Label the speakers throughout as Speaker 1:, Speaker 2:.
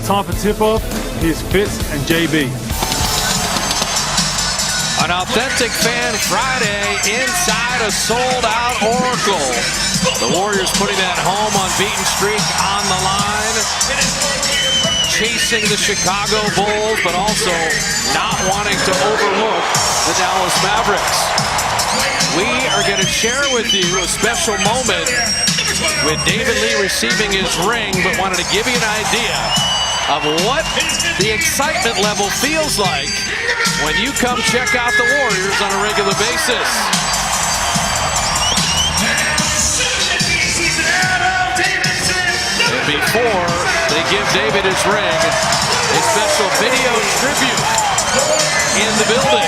Speaker 1: Time for tip-off. Here's Fitz and JB.
Speaker 2: An authentic fan Friday inside a sold-out Oracle. The Warriors putting that home unbeaten streak on the line. Chasing the Chicago Bulls, but also not wanting to overlook the Dallas Mavericks. We are going to share with you a special moment with David Lee receiving his ring, but wanted to give you an idea of what the excitement level feels like when you come check out the Warriors on a regular basis. And before they give David his ring, a special video tribute in the building.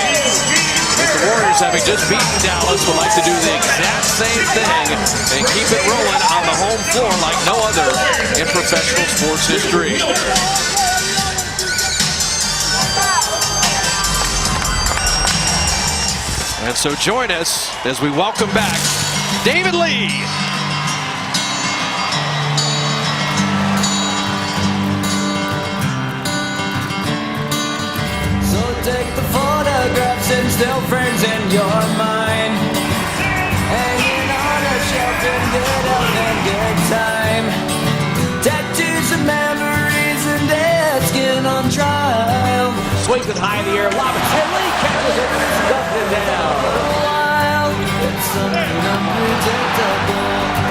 Speaker 2: With the Warriors having just beaten Dallas, would like to do the exact same thing and keep it rolling on the home floor like no other in professional sports history. And so join us as we welcome back David Lee.
Speaker 3: So take the photographs and still frames in your mind, hanging on a shelf in good health and good time. Tattoos of memories and dead skin on trial.
Speaker 4: Swings it high in the air, lob it, and Lee catches it, stuffed it down.
Speaker 3: It's something unpredictable,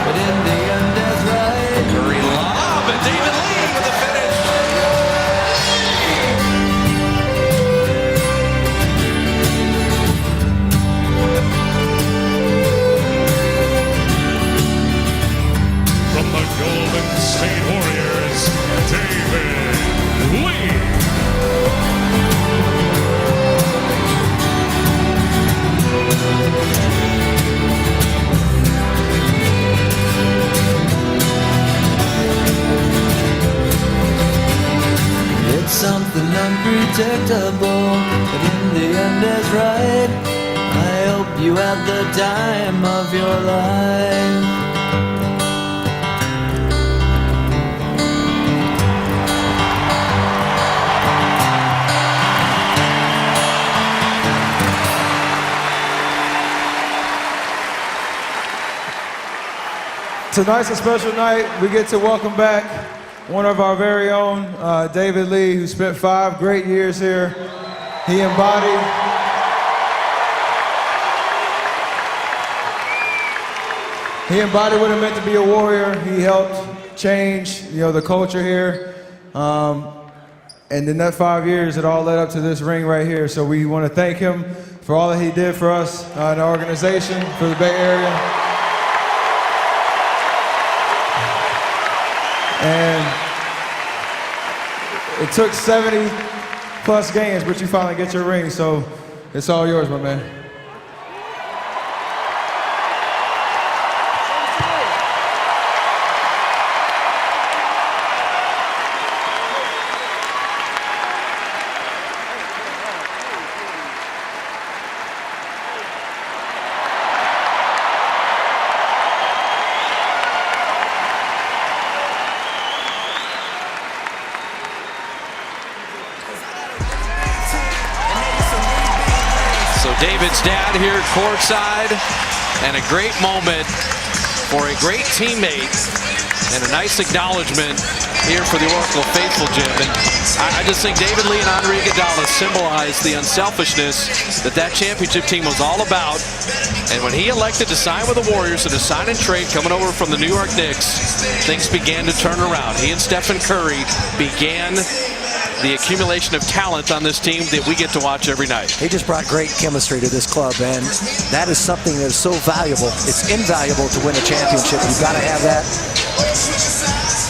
Speaker 3: but in the end that's right.
Speaker 2: Curry lob, and David Lee with the finish.
Speaker 5: From the Golden State Warriors, David Lee.
Speaker 3: It's something unpredictable, but in the end is right. I hope you had the time of your life.
Speaker 6: Tonight's a special night. We get to welcome back one of our very own, David Lee, who spent 5 great years here. He embodied what it meant to be a Warrior. He helped change, the culture here. And in that 5 years, it all led up to this ring right here. So we want to thank him for all that he did for us in the organization, for the Bay Area. And it took 70 plus games, but you finally get your ring, so it's all yours, my man.
Speaker 2: David's dad here courtside, and a great moment for a great teammate and a nice acknowledgement here for the Oracle faithful, Jim. And I just think David Lee and Andre Iguodala symbolize the unselfishness that championship team was all about. And when he elected to sign with the Warriors in a sign and trade coming over from the New York Knicks, things began to turn around. He and Stephen Curry began the accumulation of talent on this team that we get to watch every night.
Speaker 7: He just brought great chemistry to this club, and that is something that is so valuable. It's invaluable to win a championship. You've got to have that.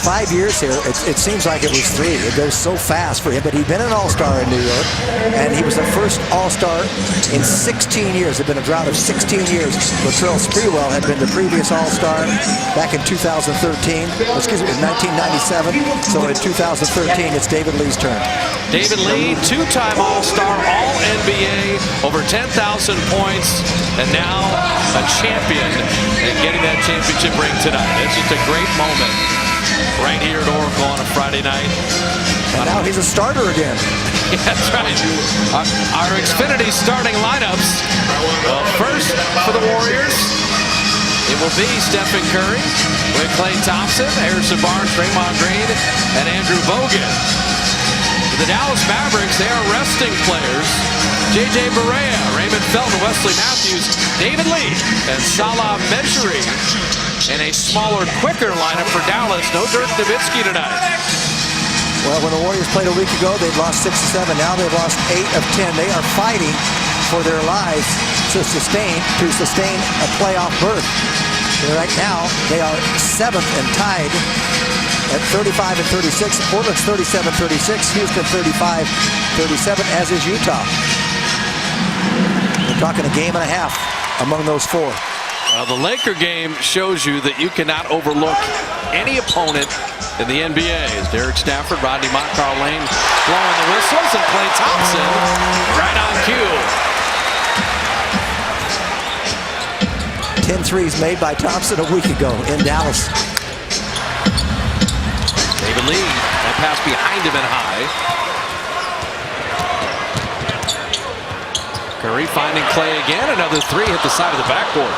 Speaker 7: 5 years here, it seems like it was 3. It goes so fast for him, but he'd been an All-Star in New York, and he was the first All-Star in 16 years. It had been a drought of 16 years. Latrell Sprewell had been the previous All-Star back in 2013, excuse me, in 1997. So in 2013, it's David Lee's turn.
Speaker 2: David Lee, 2-time All-Star, All-NBA, over 10,000 points, and now a champion and getting that championship ring tonight. It's just a great moment right here at Oracle on a Friday night.
Speaker 7: And now he's a starter again.
Speaker 2: Yeah, that's right. Our Xfinity starting lineups. Well, first for the Warriors, it will be Stephen Curry with Klay Thompson, Harrison Barnes, Draymond Green, and Andrew Bogut. For the Dallas Mavericks, they are resting players. J.J. Barea, Raymond Felton, Wesley Matthews, David Lee, and Salah Mejri. And a smaller, quicker lineup for Dallas. No Dirk Nowitzki tonight.
Speaker 7: Well, when the Warriors played a week ago, they'd lost 6 of 7. Now they've lost 8 of 10. They are fighting for their lives to sustain a playoff berth. Right now, they are 7th and tied at 35 and 36. Portland's 37-36. Houston 35-37, as is Utah. We're talking a game and a half among those 4.
Speaker 2: Well, the Laker game shows you that you cannot overlook any opponent in the NBA. As Derek Stafford, Rodney Mott, Karl Lane blowing the whistles, and Klay Thompson right on cue.
Speaker 7: 10 threes made by Thompson a week ago in Dallas.
Speaker 2: David Lee, that pass behind him and high. Curry finding Klay again. Another 3 hit the side of the backboard.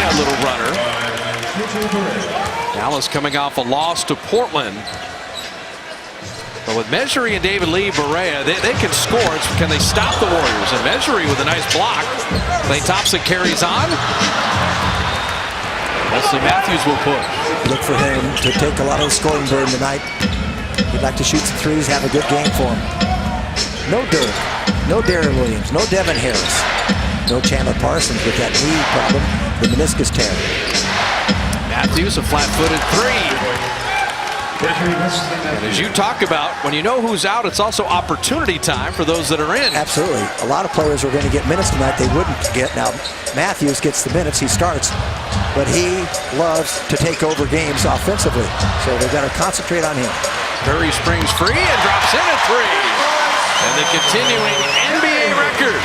Speaker 2: A little runner. Dallas coming off a loss to Portland. But with Mejri and David Lee, Barea, they can score. Can they stop the Warriors? And Mejri with a nice block. Klay Thompson carries on. Wesley Matthews will push.
Speaker 7: Look for him to take a lot of the scoring burden tonight. He'd like to shoot some threes, have a good game for him. No Dirk, no Darren Williams, no Devin Harris, no Chandler Parsons with that knee problem, the meniscus tear.
Speaker 2: Matthews, a flat-footed 3. And as you talk about, when you know who's out, it's also opportunity time for those that are in.
Speaker 7: Absolutely. A lot of players are going to get minutes tonight they wouldn't get. Now, Matthews gets the minutes, he starts, but he loves to take over games offensively. So they've got to concentrate on him.
Speaker 2: Curry springs free and drops in a 3. And the continuing NBA record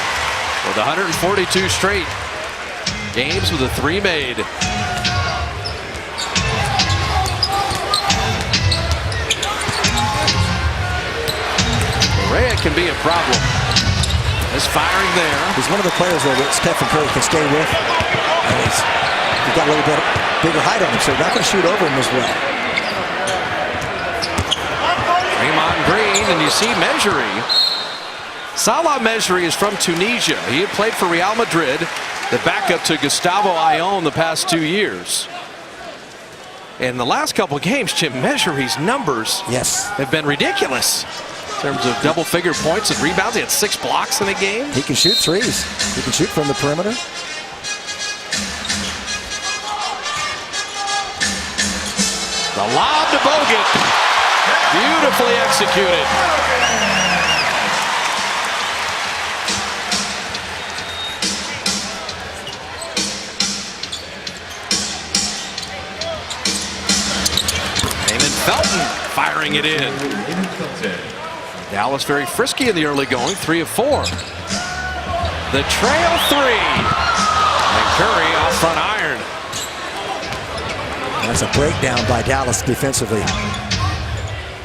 Speaker 2: with 142 straight games with a 3 made. Barea can be a problem. This firing there.
Speaker 7: He's one of the players though that Stephen Curry can stay with. And he's got a little bit bigger height on him, so he's not going to shoot over him as well.
Speaker 2: Draymond Green, and you see Mejri. Salah Mejri is from Tunisia. He had played for Real Madrid, the backup to Gustavo Ayón the past 2 years. In the last couple of games, Jim Mejri's numbers have been ridiculous. In terms of double-figure points and rebounds, he had 6 blocks in a game.
Speaker 7: He can shoot threes. He can shoot from the perimeter.
Speaker 2: The lob to Bogut. Beautifully executed. Raymond Felton firing it in. Dallas very frisky in the early going, 3 of 4. The trail 3. And Curry off front iron.
Speaker 7: That's a breakdown by Dallas defensively.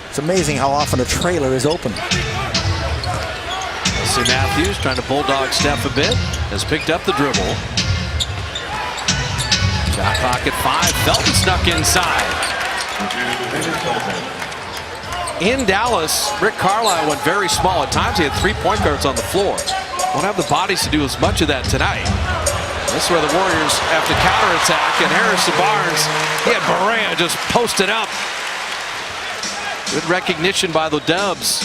Speaker 7: It's amazing how often a trailer is open.
Speaker 2: See Matthews trying to bulldog Steph a bit. Has picked up the dribble. Shot clock at 5. Felton snuck inside. In Dallas, Rick Carlisle went very small. At times he had 3 point guards on the floor. Won't have the bodies to do as much of that tonight. This is where the Warriors have to counterattack, and Harrison Barnes, he had Barea just posted up. Good recognition by the Dubs.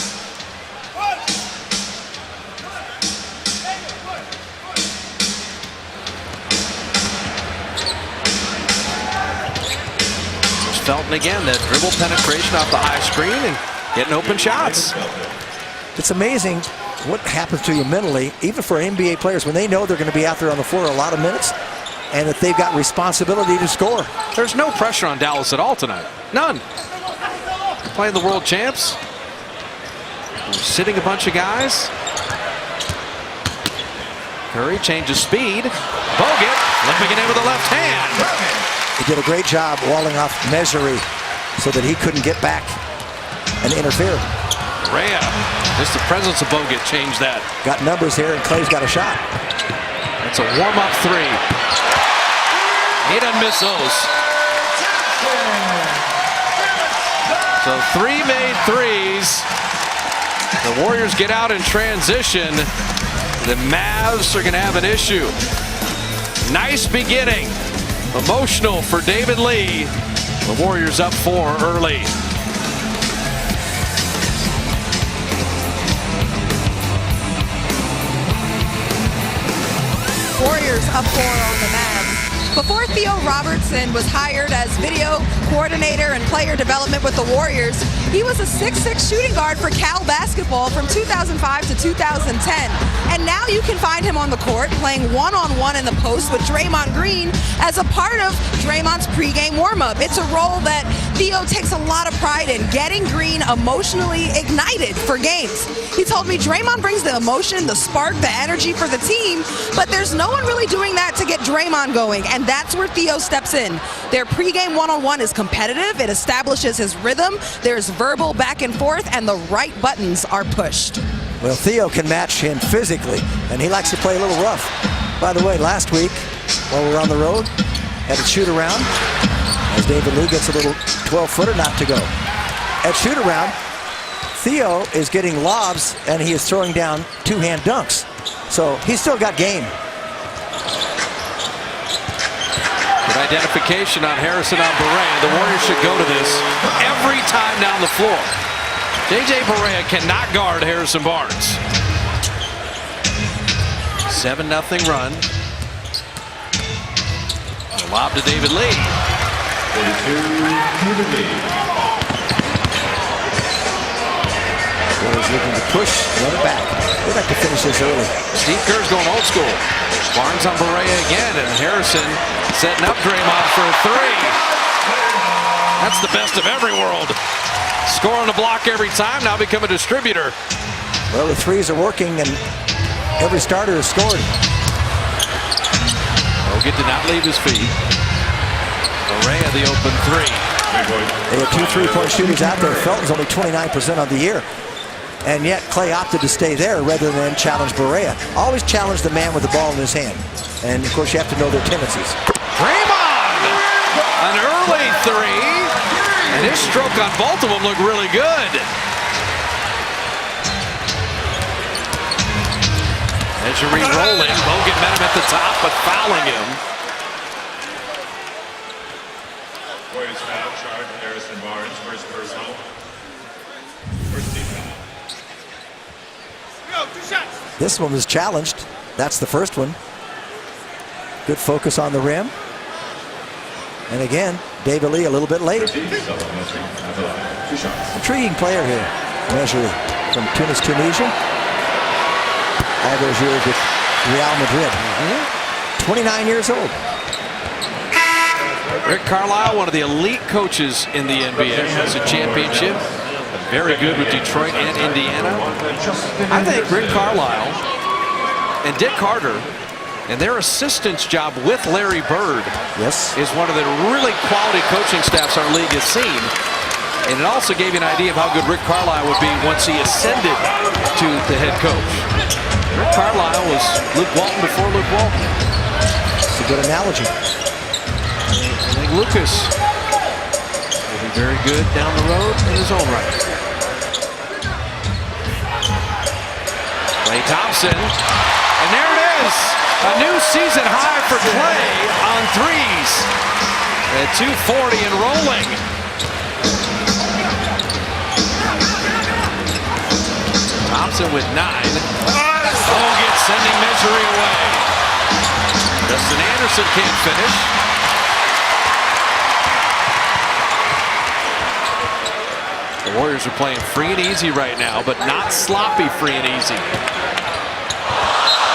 Speaker 2: There's Felton again, that dribble penetration off the high screen and getting open shots.
Speaker 7: It's amazing what happens to you mentally, even for NBA players, when they know they're going to be out there on the floor a lot of minutes and that they've got responsibility to score.
Speaker 2: There's no pressure on Dallas at all tonight. None. They're playing the world champs. They're sitting a bunch of guys. Curry changes speed. Bogut flipping it in with the left hand.
Speaker 7: He did a great job walling off Measure so that he couldn't get back and interfere.
Speaker 2: Rhea, just the presence of Bogut changed that.
Speaker 7: Got numbers here, and Clay's got a shot.
Speaker 2: It's a warm-up three. He doesn't miss those. So 3 made threes. The Warriors get out in transition. The Mavs are going to have an issue. Nice beginning. Emotional for David Lee. The Warriors up 4 early.
Speaker 8: Warriors up 4 on the Mavs. Before Theo Robertson was hired as video coordinator and player development with the Warriors, he was a 6'6" shooting guard for Cal Basketball from 2005 to 2010. And now you can find him on the court playing one-on-one in the post with Draymond Green as a part of Draymond's pregame warm-up. It's a role that Theo takes a lot of pride in, getting Green emotionally ignited for games. He told me Draymond brings the emotion, the spark, the energy for the team, but there's no one really doing that to get Draymond going, and that's where Theo steps in. Their pregame one-on-one is competitive. It establishes his rhythm. There's verbal back and forth, and the right buttons are pushed.
Speaker 7: Well, Theo can match him physically, and he likes to play a little rough. By the way, last week, while we were on the road, had a shoot-around, as David Lee gets a little 12-footer not to go. At shoot-around, Theo is getting lobs, and he is throwing down two-hand dunks. So he's still got game.
Speaker 2: Good identification on Harrison on Barea. The Warriors should go to this every time down the floor. J.J. Barea cannot guard Harrison Barnes. 7-0 run. The lob to David Lee.
Speaker 5: 42, David Lee.
Speaker 7: Warriors looking to push, run it back. They'd like to finish this early.
Speaker 2: Steve Kerr's going old school. Barnes on Barea again, and Harrison setting up Draymond for a three. That's the best of every world. Score on the block every time, now become a distributor.
Speaker 7: Well, the threes are working, and every starter has scored.
Speaker 2: Bogut did not leave his feet. Barea the open three.
Speaker 7: They had 2 3-point shooters out there. Felton's only 29% on the year. And yet Clay opted to stay there rather than challenge Barea. Always challenge the man with the ball in his hand. And of course you have to know their tendencies.
Speaker 2: Draymond! An early three. And his stroke on both of them looked really good. Measure rolling. Bogut met him at the top, but fouling him.
Speaker 5: Warriors foul, charge Harrison Barnes, first personal. First team foul.
Speaker 7: This one was challenged. That's the first one. Good focus on the rim. And again, David Lee a little bit late. Intriguing player here. Measure from Tunis, Tunisia. All those years with Real Madrid. 29 years old.
Speaker 2: Rick Carlisle, one of the elite coaches in the NBA, has a championship. Very good with Detroit and Indiana. I think Rick Carlisle and Dick Carter and their assistant's job with Larry Bird is one of the really quality coaching staffs our league has seen. And it also gave you an idea of how good Rick Carlisle would be once he ascended to the head coach. Rick Carlisle was Luke Walton before Luke Walton.
Speaker 7: It's a good analogy.
Speaker 2: I think Lucas will be very good down the road in his own right. Klay Thompson, and there it is, a new season high for Klay on threes at 240 and rolling. Thompson with 9. Bogut sending Measure away. Justin Anderson can't finish. The Warriors are playing free and easy right now, but not sloppy free and easy.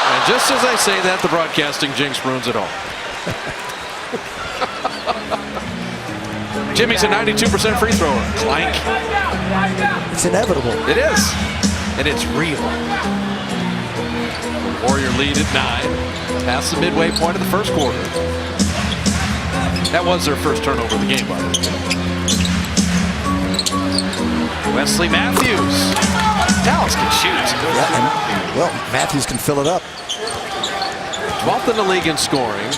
Speaker 2: And just as I say that, the broadcasting jinx ruins it all. Jimmy's a 92% free thrower. Clank.
Speaker 7: It's inevitable.
Speaker 2: It is. And it's real. Warrior lead at 9. Past the midway point of the first quarter. That was their first turnover of the game, by the way. Wesley Matthews. Dallas can shoot.
Speaker 7: Yeah, and, well, Matthews can fill it up.
Speaker 2: 12th in the league in scoring.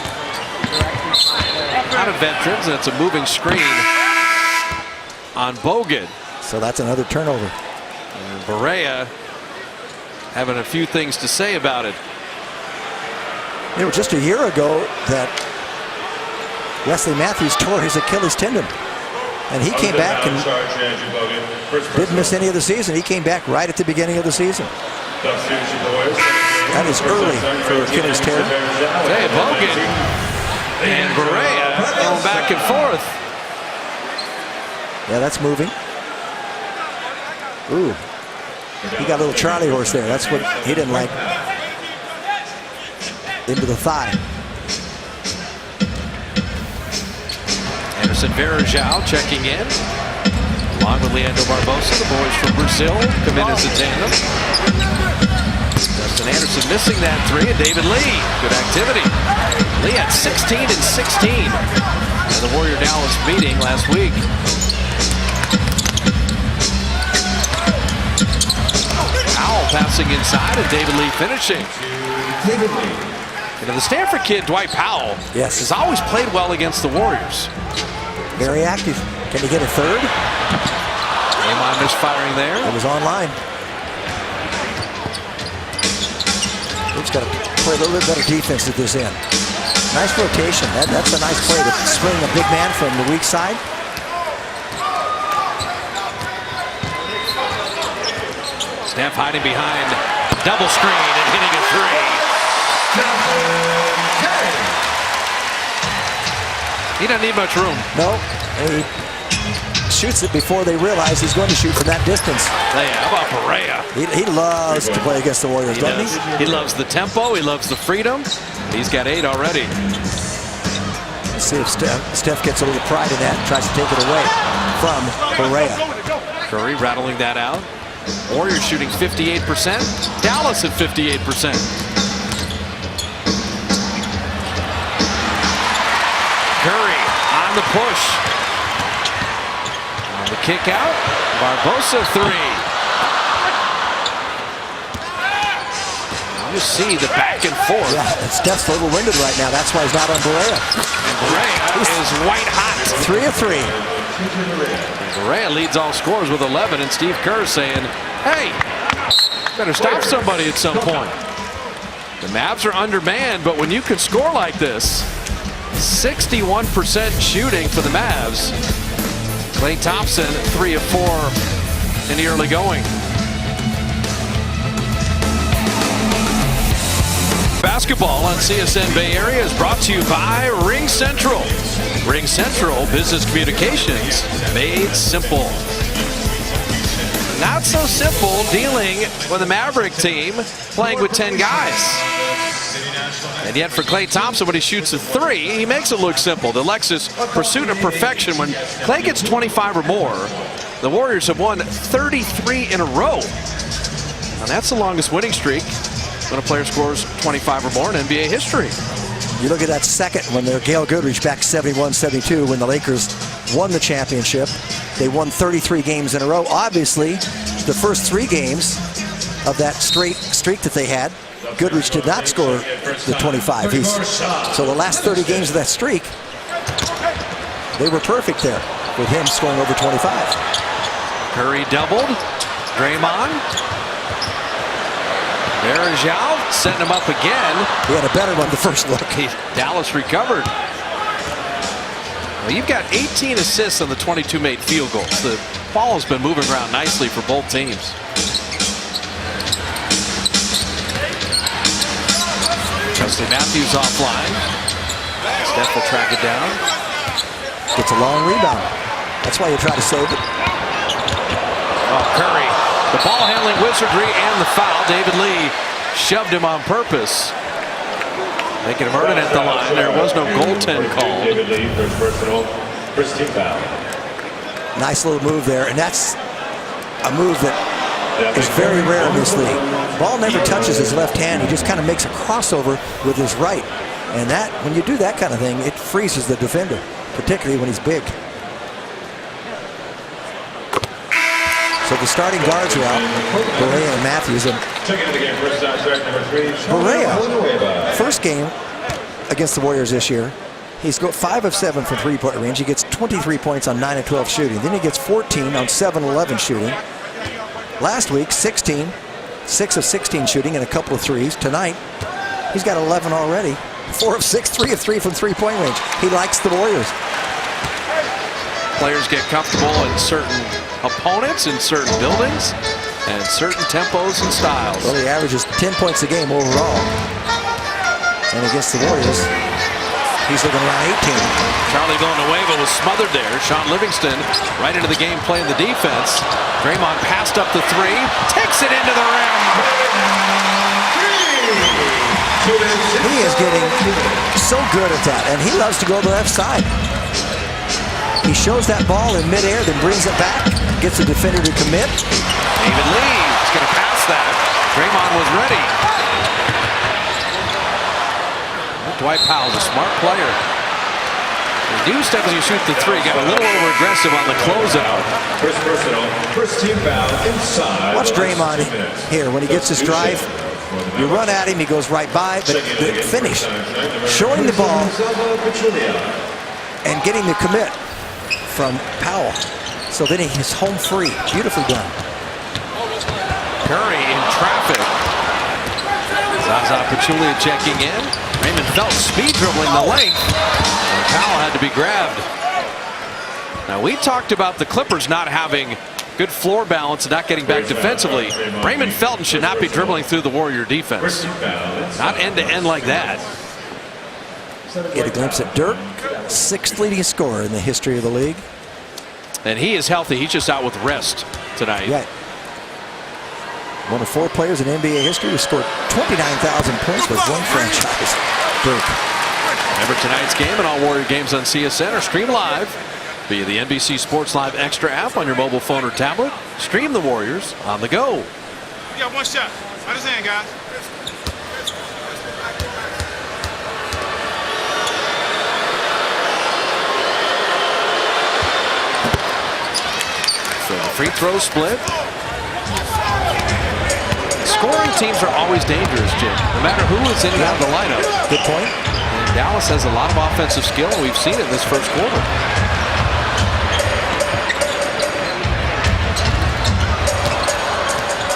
Speaker 2: Out of veterans, and it's a moving screen on Bogut.
Speaker 7: So that's another turnover.
Speaker 2: And Barea having a few things to say about it.
Speaker 7: You know, just a year ago that Wesley Matthews tore his Achilles tendon. And he came back and didn't miss any of the season. He came back right at the beginning of the season. That is early for Achilles tear.
Speaker 2: Hey, Bogut and Barea going back and forth.
Speaker 7: Yeah, that's moving. Ooh. He got a little Charlie horse there. That's what he didn't like. Into the thigh.
Speaker 2: Anderson Varejao checking in. Along with Leandro Barbosa, the boys from Brazil come in as a tandem. Justin Anderson missing that 3, and David Lee. Good activity. Lee had 16 and 16 at the Warrior Dallas meeting last week. Powell passing inside, and David Lee finishing. You know, the Stanford kid, Dwight Powell, has always played well against the Warriors.
Speaker 7: Very active. Can he get a third?
Speaker 2: Amon misfiring there.
Speaker 7: It was online. He's got to play a little bit better defense at this end. Nice rotation. That's a nice play to swing a big man from the weak side.
Speaker 2: Steph hiding behind double screen and hitting a 3. He doesn't need much room.
Speaker 7: No, he shoots it before they realize he's going to shoot from that distance.
Speaker 2: Hey, how about Barea?
Speaker 7: He loves to play against the Warriors, doesn't he?
Speaker 2: He loves the tempo. He loves the freedom. He's got 8 already.
Speaker 7: Let's see if Steph gets a little pride in that and tries to take it away from Barea.
Speaker 2: Curry rattling that out. Warriors shooting 58%. Dallas at 58%. Curry on the push. On the kick out. Barbosa 3. You see the back and forth.
Speaker 7: Yeah, Steph's a little winded right now. That's why he's not on Barea.
Speaker 2: And Barea is white hot.
Speaker 7: 3 of 3.
Speaker 2: Barea leads all scorers with 11, and Steve Kerr saying, hey, better stop somebody at some point. The Mavs are undermanned, but when you can score like this, 61% shooting for the Mavs. Klay Thompson, 3 of 4 in the early going. Basketball on CSN Bay Area is brought to you by Ring Central. Ring Central Business Communications made simple. Not so simple dealing with a Maverick team playing with 10 guys. And yet for Klay Thompson, when he shoots a 3, he makes it look simple. The Lexus pursuit of perfection. When Klay gets 25 or more, the Warriors have won 33 in a row. And that's the longest winning streak when a player scores 25 or more in NBA history.
Speaker 7: You look at that second when they're Gail Goodrich back 71-72 when the Lakers won the championship. They won 33 games in a row. Obviously, the first 3 games of that straight streak that they had, Goodrich did not score the 25. So the last 30 games of that streak, they were perfect there with him scoring over 25.
Speaker 2: Curry doubled. Draymond. Varejao setting him up again.
Speaker 7: He had a better one the first look.
Speaker 2: Dallas recovered. Well, you've got 18 assists on the 22 made field goals. The ball has been moving around nicely for both teams. Wesley Matthews offline. Steph will track it down.
Speaker 7: Gets a long rebound. That's why you try to save it.
Speaker 2: Oh, Curry. The ball handling wizardry and the foul. David Lee shoved him on purpose. Making him earn it at the line. There was no goaltend call.
Speaker 5: David Lee, first personal, first team foul.
Speaker 7: Nice little move there, and that's a move that is very rare in this league. Ball never touches his left hand. He just kind of makes a crossover with his right. And that, when you do that kind of thing, it freezes the defender, particularly when he's big. So the starting guards are out, Berea and Matthews. And Berea, first game against the Warriors this year, he's got 5 of 7 from three-point range. He gets 23 points on 9 of 12 shooting. Then he gets 14 on 7-11 shooting. Last week, 16, 6 of 16 shooting and a couple of threes. Tonight, he's got 11 already. 4 of 6, 3 of 3 from three-point range. He likes the Warriors.
Speaker 2: Players get comfortable in certain opponents, in certain buildings, and certain tempos and styles.
Speaker 7: Well, he averages 10 points a game overall. And against the Warriors, he's looking around 18.
Speaker 2: Charlie Villanueva was smothered there. Sean Livingston right into the game playing the defense. Draymond passed up the three, takes it into the rim.
Speaker 7: He is getting so good at that, and he loves to go to the left side. He shows that ball in midair, then brings it back, gets the defender to commit.
Speaker 2: David Lee is going to pass that. Draymond was ready. Dwight Powell's a smart player. He knew Steph was going to shoot the three. Got a little over aggressive on the closeout.
Speaker 5: First personal, first team foul inside.
Speaker 7: Watch Draymond here when he gets his drive. You run at him, he goes right by, but the finish. Showing the ball and getting the commit from Powell. So then he's home free. Beautifully done.
Speaker 2: Curry in traffic. Zaza Pachulia checking in. Raymond Felton speed dribbling the length. And Powell had to be grabbed. Now we talked about the Clippers not having good floor balance and not getting back defensively. Raymond Felton should not be dribbling through the Warrior defense. Not end to end like that.
Speaker 7: Get a glimpse at Dirk, 6th leading scorer in the history of the league.
Speaker 2: And he is healthy. He's just out with rest tonight.
Speaker 7: Yeah. One of 4 players in NBA history who scored 29,000 points with one franchise. Dirk.
Speaker 2: Remember tonight's game and all Warrior games on CSN are streamed live via the NBC Sports Live Extra app on your mobile phone or tablet. Stream the Warriors on the go.
Speaker 9: You got one shot. Understand, guys.
Speaker 2: So the free throw split. Scoring teams are always dangerous, Jim, no matter who is in and out of the lineup.
Speaker 7: Good point.
Speaker 2: And Dallas has a lot of offensive skill, and we've seen it in this first quarter.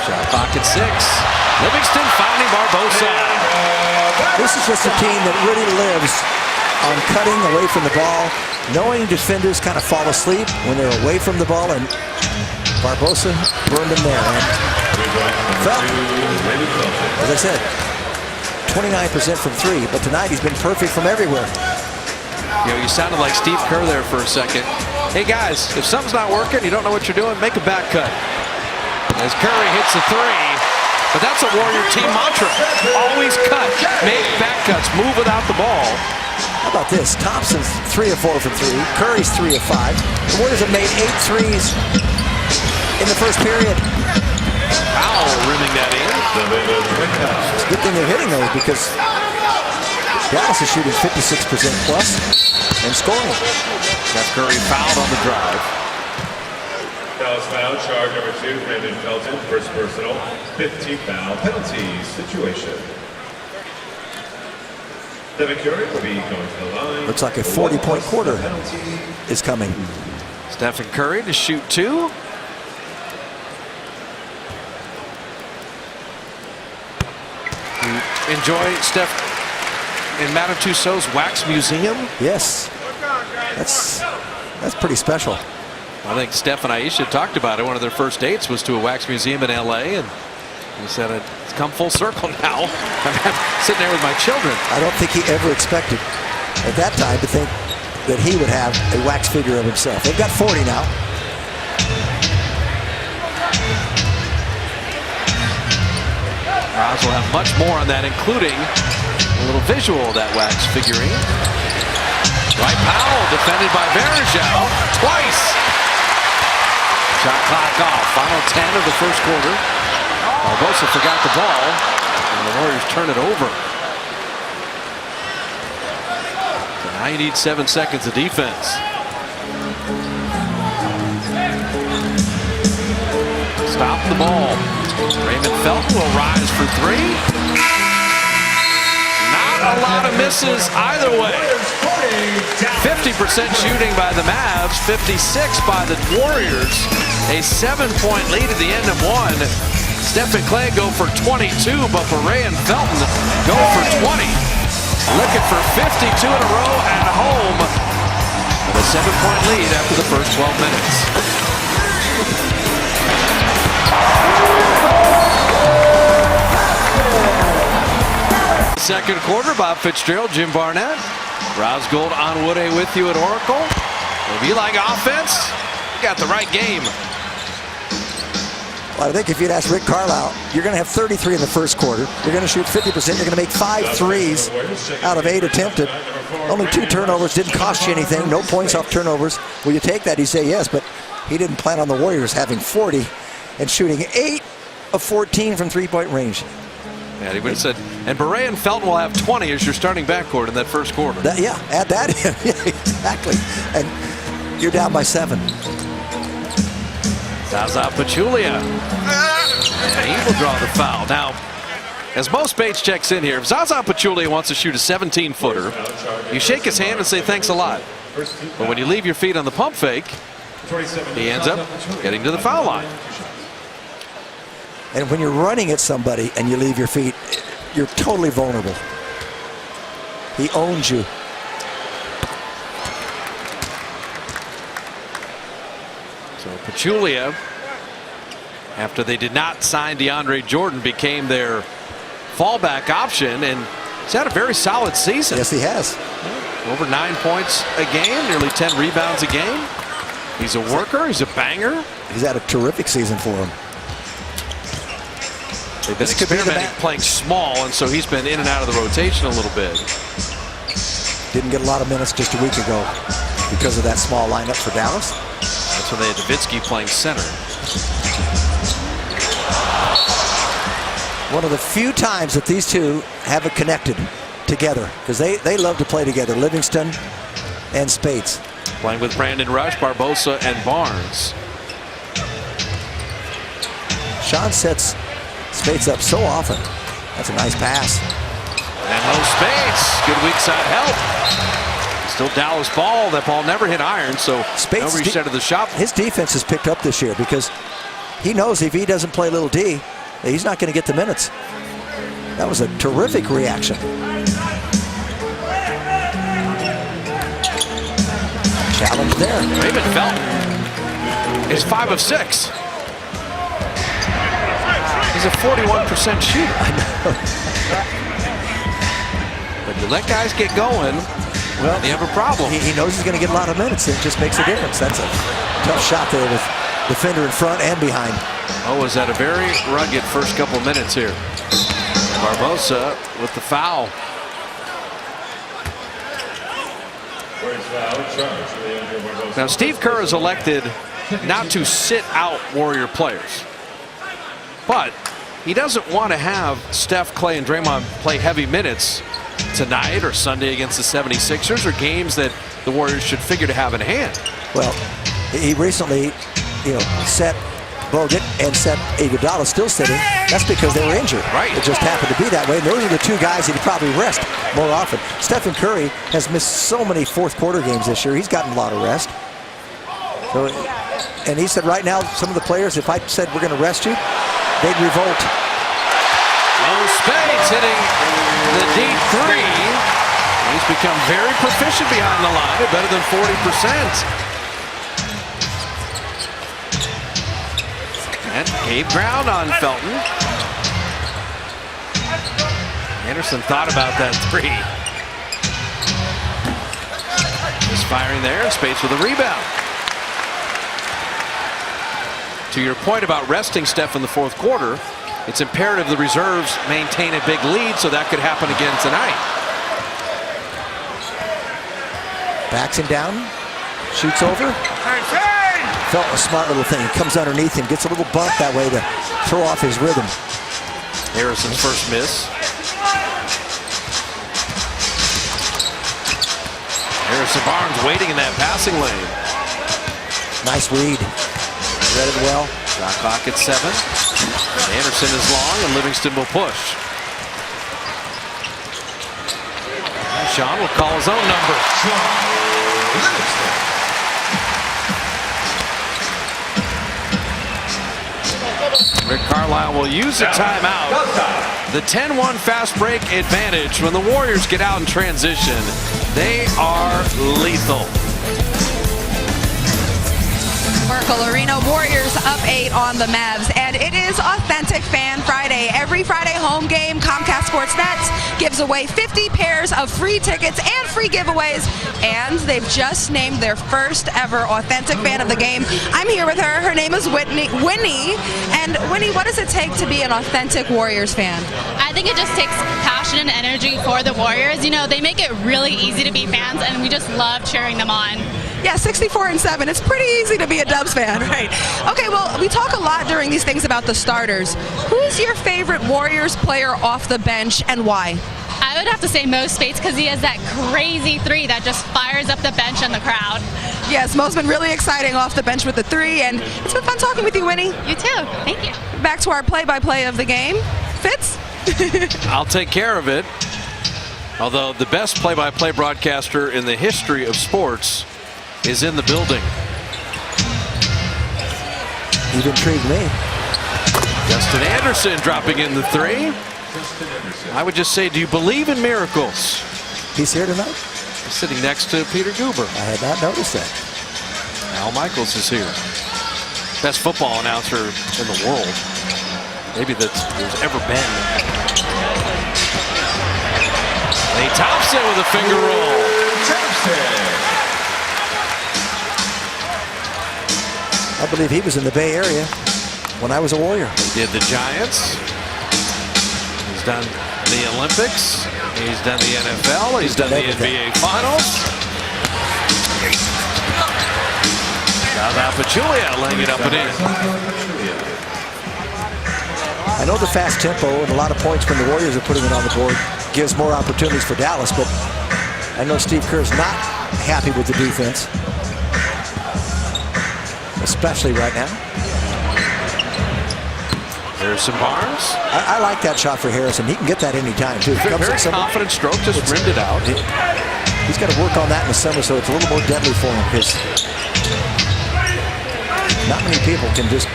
Speaker 2: Shot clock at 6. Livingston finding Barbosa.
Speaker 7: This is just a team that really lives on cutting away from the ball, knowing defenders kind of fall asleep when they're away from the ball, and Barbosa burned him there. Felton, as I said, 29% from 3, but tonight he's been perfect from everywhere.
Speaker 2: You know, you sounded like Steve Kerr there for a second. Hey guys, if something's not working, you don't know what you're doing, make a back cut. As Curry hits the 3, but that's a Warrior team mantra. Always cut, make back cuts, move without the ball.
Speaker 7: How about this? Thompson's 3 of 4 from 3. Curry's 3 of 5. The Warriors have made 8 threes in the first period.
Speaker 2: Powell rimming that in.
Speaker 7: It's a good thing they're hitting those because Dallas is shooting 56% plus and scoring.
Speaker 2: Steph Curry fouled on the drive.
Speaker 5: Dallas foul, charge number 2, Raymond Felton, first personal, 15 foul, penalty situation. Stephen Curry will be going to the line.
Speaker 7: Looks like a 40-point quarter is coming.
Speaker 2: Stephen Curry to shoot 2. Enjoy Steph in Madame Tussauds Wax Museum?
Speaker 7: Yes. That's pretty special.
Speaker 2: I think Steph and Aisha talked about it. One of their first dates was to a wax museum in LA, and he said it's come full circle now. I'm sitting there with my children.
Speaker 7: I don't think he ever expected at that time to think that he would have a wax figure of himself. They've got 40 now.
Speaker 2: Roz will have much more on that, including a little visual of that wax figurine. Dwight Powell defended by Varejao twice. Shot clock off. Final 10 of the first quarter. Barbosa forgot the ball, and the Warriors turn it over. So now you need 7 seconds of defense. Stop the ball. Raymond Felton will rise for three. Not a lot of misses either way. 50% shooting by the Mavs, 56 by the Warriors. A 7-point lead at the end of one. Steph and Clay go for 22, but Ray and Felton go for 20. Looking for 52 in a row at home. With a 7-point lead after the first 12 minutes. Second quarter, Bob Fitzgerald, Jim Barnett. Rosgold on Wood with you at Oracle. If you like offense, you got the right game.
Speaker 7: Well, I think if you'd ask Rick Carlisle, you're going to have 33 in the first quarter. You're going to shoot 50%. You're going to make 5 threes out of 8 attempted. Only 2 turnovers, didn't cost you anything. No points off turnovers. Will you take that? He'd say yes, but he didn't plan on the Warriors having 40 and shooting 8 of 14 from three-point range.
Speaker 2: Yeah, he would have said, and Beret and Felton will have 20 as your starting backcourt in that first quarter.
Speaker 7: Yeah, add that in. Yeah, exactly. And you're down by 7.
Speaker 2: Zaza Pachulia. And he will draw the foul. Now, as most Bates checks in here, if Zaza Pachulia wants to shoot a 17-footer, you shake his hand and say thanks a lot. But when you leave your feet on the pump fake, he ends up getting to the foul line.
Speaker 7: And when you're running at somebody and you leave your feet, you're totally vulnerable. He owns you.
Speaker 2: So Pachulia, after they did not sign DeAndre Jordan, became their fallback option, and he's had a very solid season.
Speaker 7: Yes, he has.
Speaker 2: Over 9 points a game, nearly 10 rebounds a game. He's a worker, he's a banger.
Speaker 7: He's had a terrific season for him.
Speaker 2: They've been experimenting playing small, and so he's been in and out of the rotation a little bit.
Speaker 7: Didn't get a lot of minutes just a week ago because of that small lineup for Dallas.
Speaker 2: That's when they had Nowitzki playing center.
Speaker 7: One of the few times that these two haven't connected together, because they love to play together, Livingston and Spates.
Speaker 2: Playing with Brandon Rush, Barbosa, and Barnes.
Speaker 7: Sean sets Spates up so often. That's a nice pass.
Speaker 2: And no Spates. Good weak side help. Still Dallas ball. That ball never hit iron, so
Speaker 7: Spates
Speaker 2: no reset of the shot.
Speaker 7: His defense has picked up this year because he knows if he doesn't play little D, he's not going to get the minutes. That was a terrific reaction. Challenge there.
Speaker 2: Raymond Felton is 5 of 6. He's a 41% shooter.
Speaker 7: I know.
Speaker 2: But you let guys get going, well, you have a problem.
Speaker 7: He knows he's going to get a lot of minutes. It just makes a difference. That's a tough shot there with defender in front and behind.
Speaker 2: Oh, was that a very rugged first couple minutes here. Barbosa with the foul. Now, Steve Kerr has elected not to sit out Warrior players. But he doesn't want to have Steph, Clay, and Draymond play heavy minutes tonight or Sunday against the 76ers, or games that the Warriors should figure to have in hand.
Speaker 7: Well, he recently, set Bogut and set Iguodala still sitting. That's because they were injured.
Speaker 2: Right.
Speaker 7: It just happened to be that way. And those are the two guys he'd probably rest more often. Stephen Curry has missed so many fourth quarter games this year. He's gotten a lot of rest. So, and he said right now, some of the players, if I said we're going to rest you, they'd revolt.
Speaker 2: No Spates hitting the deep three. He's become very proficient behind the line, better than 40%. And gave ground on Felton. Anderson thought about that three. Just firing there, Spates with a rebound. To your point about resting Steph in the fourth quarter, it's imperative the reserves maintain a big lead, so that could happen again tonight.
Speaker 7: Backs him down, shoots over. Felt a smart little thing. He comes underneath him, gets a little bump that way to throw off his rhythm.
Speaker 2: Harrison's first miss. Harrison Barnes waiting in that passing lane.
Speaker 7: Nice read. Read it well.
Speaker 2: Shot clock at 7. Anderson is long and Livingston will push. Sean will call his own number. Rick Carlisle will use the timeout. The 10-1 fast break advantage. When the Warriors get out in transition, they are lethal.
Speaker 8: Merkle Arena, Warriors up 8 on the Mavs, and it is Authentic Fan Friday. Every Friday home game, Comcast Sportsnet gives away 50 pairs of free tickets and free giveaways, and they've just named their first ever Authentic Fan of the game. I'm here with her. Her name is Winnie. And Winnie, what does it take to be an authentic Warriors fan?
Speaker 10: I think it just takes passion and energy for the Warriors. You know, they make it really easy to be fans, and we just love cheering them on.
Speaker 8: Yeah, 64-7. It's pretty easy to be a Dubs fan, right? Okay, well, we talk a lot during these things about the starters. Who's your favorite Warriors player off the bench and why?
Speaker 10: I would have to say Mo Spates because he has that crazy three that just fires up the bench and the crowd.
Speaker 8: Yes, Mo's been really exciting off the bench with the three, and it's been fun talking with you, Winnie.
Speaker 10: You too. Thank you.
Speaker 8: Back to our play-by-play of the game. Fitz?
Speaker 2: I'll take care of it. Although the best play-by-play broadcaster in the history of sports is in the building.
Speaker 7: You've intrigued me.
Speaker 2: Justin Anderson dropping in the three. I would just say, do you believe in miracles?
Speaker 7: He's here tonight?
Speaker 2: He's sitting next to Peter Guber.
Speaker 7: I had not noticed that.
Speaker 2: Al Michaels is here. Best football announcer in the world. Maybe that there's ever been. Lee Thompson with a finger roll.
Speaker 7: I believe he was in the Bay Area when I was a Warrior.
Speaker 2: He did the Giants. He's done the Olympics. He's done the NFL. He's done the NBA Finals. Now Pachulia laying it up and in.
Speaker 7: I know the fast tempo and a lot of points when the Warriors are putting it on the board gives more opportunities for Dallas, but I know Steve Kerr's not happy with the defense, especially right now.
Speaker 2: Harrison Barnes.
Speaker 7: I like that shot for Harrison. He can get that anytime, too.
Speaker 2: Very confident stroke, just rimmed it out.
Speaker 7: He's got to work on that in the summer, so it's a little more deadly for him, because not many people can just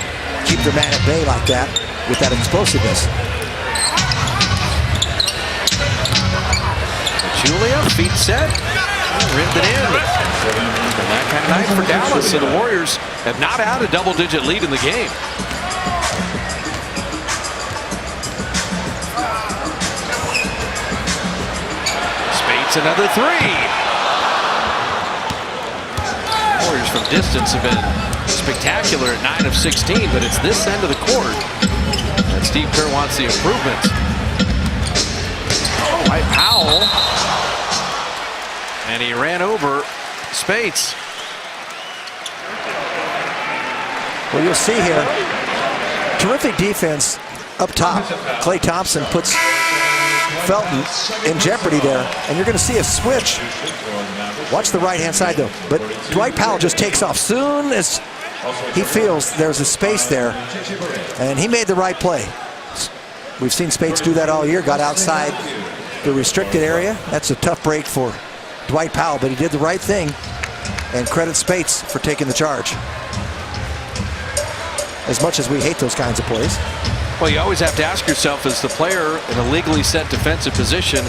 Speaker 7: keep their man at bay like that with that explosiveness.
Speaker 2: Julia, feet set, rimmed it in. And that kind of night for Dallas, so the Warriors have not had a double-digit lead in the game. Spates another three. Warriors from distance have been spectacular at 9 of 16, but it's this end of the court that Steve Kerr wants the improvement. Dwight Powell. And he ran over Spates.
Speaker 7: Well, you'll see here, terrific defense up top. Klay Thompson puts Felton in jeopardy there, and you're going to see a switch. Watch the right-hand side, though. But Dwight Powell just takes off soon as he feels there's a space there, and he made the right play. We've seen Spates do that all year, got outside the restricted area. That's a tough break for Dwight Powell, but he did the right thing, and credit Spates for taking the charge. As much as we hate those kinds of plays.
Speaker 2: Well, you always have to ask yourself, as the player in a legally set defensive position,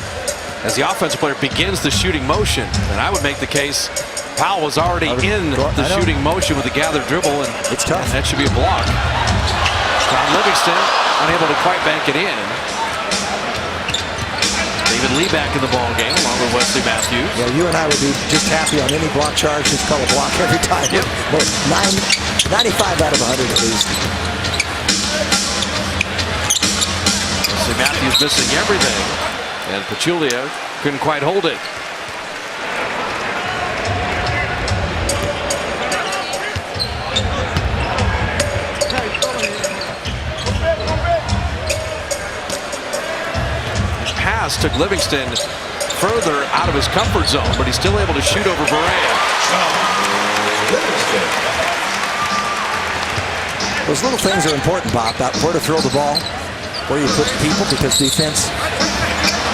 Speaker 2: as the offensive player begins the shooting motion, and I would make the case Powell was already in the shooting motion with the gathered dribble, and
Speaker 7: it's tough.
Speaker 2: And that should be a block. John Livingston unable to quite bank it in. David Lee back in the ball game along with Wesley Matthews.
Speaker 7: Yeah, you and I would be just happy on any block charge. Just call a block every time.
Speaker 2: Yep.
Speaker 7: Well, 95 out of 100 at least.
Speaker 2: Wesley Matthews missing everything, and Pachulia couldn't quite hold it. pass took Livingston further out of his comfort zone, but he's still able to shoot over Berea.
Speaker 7: Those little things are important, Bob, about where to throw the ball, where you put people, because defense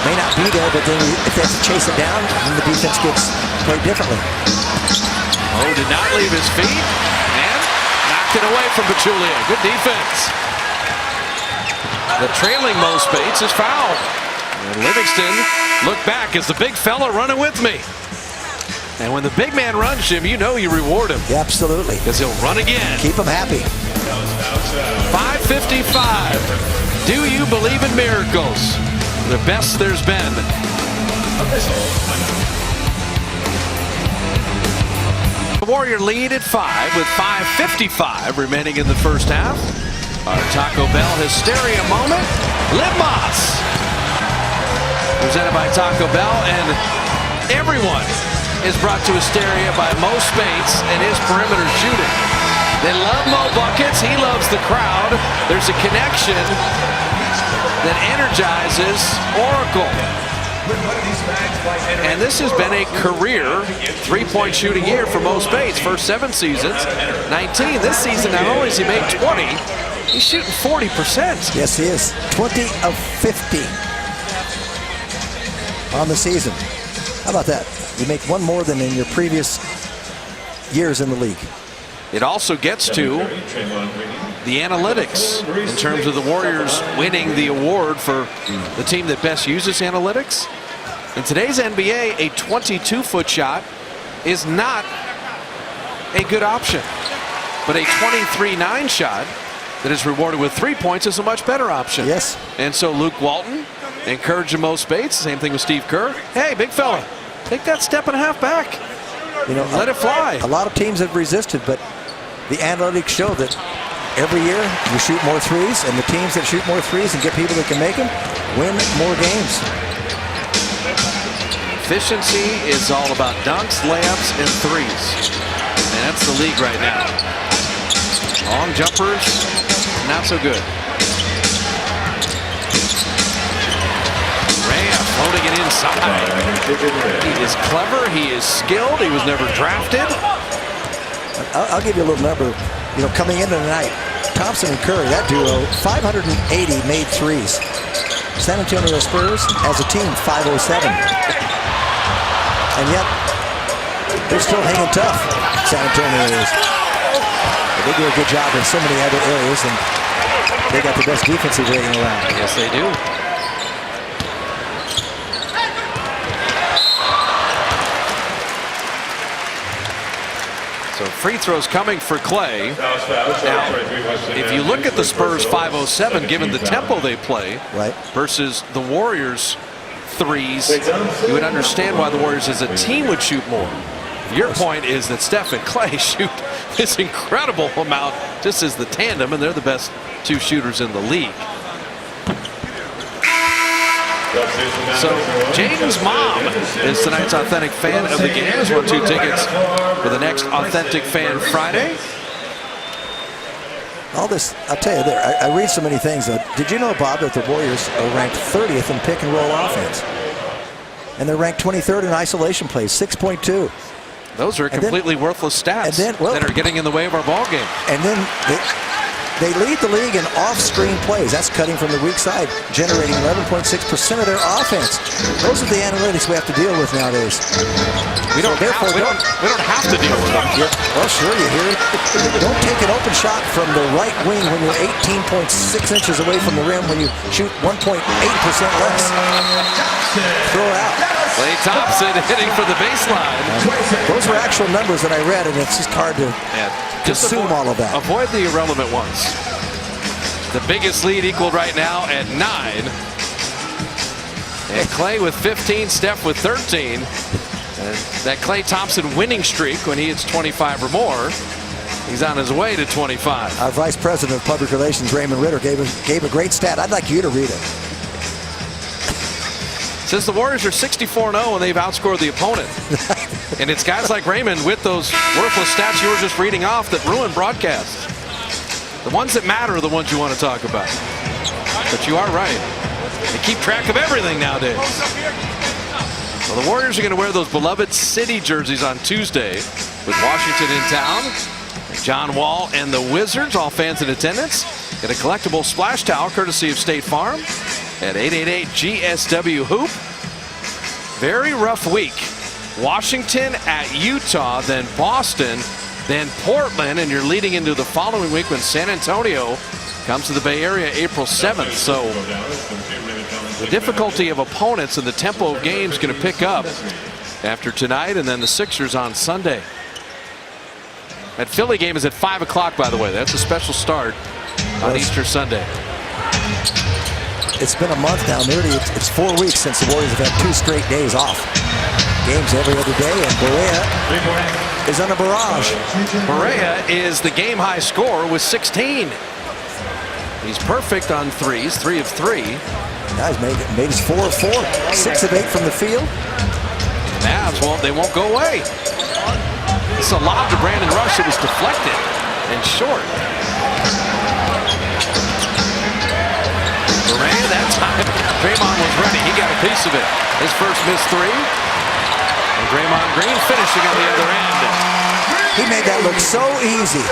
Speaker 7: may not be there, but then if they have to chase it down, then the defense gets played differently.
Speaker 2: Oh, did not leave his feet, and knocked it away from Pachulia. Good defense. The trailing Mo Spates is fouled. And Livingston look back as the big fella running with me. And when the big man runs, Jim, you know you reward him.
Speaker 7: Yeah, absolutely.
Speaker 2: Because he'll run again.
Speaker 7: Keep him happy.
Speaker 2: 5:55. Do you believe in miracles? The best there's been. The Warrior lead at 5 with 5:55 remaining in the first half. Our Taco Bell hysteria moment. Litmas. Presented by Taco Bell, and everyone is brought to hysteria by Mo Spates and his perimeter shooting. They love Mo buckets. He loves the crowd. There's a connection that energizes Oracle. And this has been a career three-point shooting year for Mo Spates. First 7 seasons, 19. This season, not only has he made 20, he's shooting 40%.
Speaker 7: Yes, he is. 20 of 50 on the season. How about that? You make one more than in your previous years in the league.
Speaker 2: It also gets to the analytics in terms of the Warriors winning the award for the team that best uses analytics. In today's NBA, a 22-foot shot is not a good option. But a 23-9 shot that is rewarded with 3 points is a much better option.
Speaker 7: Yes.
Speaker 2: And so Luke Walton encouraging Mo Spates, same thing with Steve Kerr. Hey, big fella, take that step and a half back.
Speaker 7: You know,
Speaker 2: let it fly.
Speaker 7: A lot of teams have resisted, but the analytics show that every year you shoot more threes, and the teams that shoot more threes and get people that can make them win more games.
Speaker 2: Efficiency is all about dunks, layups, and threes. And that's the league right now. Long jumpers, not so good. Rea floating it inside. He is clever, he is skilled, he was never drafted.
Speaker 7: I'll give you a little number. You know, coming into the night, Thompson and Curry, that duo, 580 made threes. San Antonio Spurs, as a team, 507. And yet, they're still hanging tough, San Antonio is. They do a good job in so many other areas, and they got the best defensive rating around.
Speaker 2: Yes, they do. So free throws coming for Clay. Now, if you look at the Spurs 507, given the tempo they play,
Speaker 7: right,
Speaker 2: versus the Warriors threes, you would understand why the Warriors as a team would shoot more. Your point is that Steph and Clay shoot this incredible amount just as the tandem, and they're the best 2 shooters in the league. So Jaden's mom is tonight's authentic fan of the game. Has won 2 tickets for the next Authentic Fan Friday.
Speaker 7: All this, I'll tell you, I read so many things. Did you know, Bob, that the Warriors are ranked 30th in pick and roll offense? And they're ranked 23rd in isolation plays, 6.2.
Speaker 2: Those are completely worthless stats that are getting in the way of our ball game.
Speaker 7: And then they lead the league in off-screen plays. That's cutting from the weak side, generating 11.6% of their offense. Those are the analytics we have to deal with nowadays.
Speaker 2: We don't have to deal with them.
Speaker 7: Yeah, well, sure, you hear it. Don't take an open shot from the right wing when you're 18.6 inches away from the rim when you shoot 1.8% less. Throw it out.
Speaker 2: Klay Thompson hitting for the baseline.
Speaker 7: Those are actual numbers that I read, and it's just hard to consume all of that.
Speaker 2: Avoid the irrelevant ones. The biggest lead equaled right now at 9. And Klay with 15, Steph with 13. And that Klay Thompson winning streak, when he hits 25 or more, he's on his way to 25.
Speaker 7: Our Vice President of Public Relations, Raymond Ritter, gave a great stat. I'd like you to read it.
Speaker 2: Says the Warriors are 64-0 and they've outscored the opponent. And it's guys like Raymond with those worthless stats you were just reading off that ruin broadcasts. The ones that matter are the ones you want to talk about. But you are right. They keep track of everything nowadays. Well, the Warriors are going to wear those beloved city jerseys on Tuesday with Washington in town. John Wall and the Wizards, all fans in attendance. Get a collectible splash towel courtesy of State Farm at 888-GSW-HOOP. Very rough week. Washington at Utah, then Boston, then Portland, and you're leading into the following week when San Antonio comes to the Bay Area April 7th. So the difficulty of opponents and the tempo of games going to pick up after tonight, and then the Sixers on Sunday. That Philly game is at 5 o'clock, by the way. That's a special start on Easter Sunday.
Speaker 7: It's been a month now, nearly. It's 4 weeks since the Warriors have had 2 straight days off. Games every other day, and Barea is on a barrage.
Speaker 2: Barea is the game-high scorer with 16. He's perfect on threes, 3 of 3.
Speaker 7: Guys made his 4 of 4, 6 of 8 from the field.
Speaker 2: Mavs they won't go away. It's a lob to Brandon Rush. It was deflected and short. Barea, that time, Draymond was ready. He got a piece of it. His first missed 3. And Draymond Green finishing on the other end.
Speaker 7: He made that look so easy,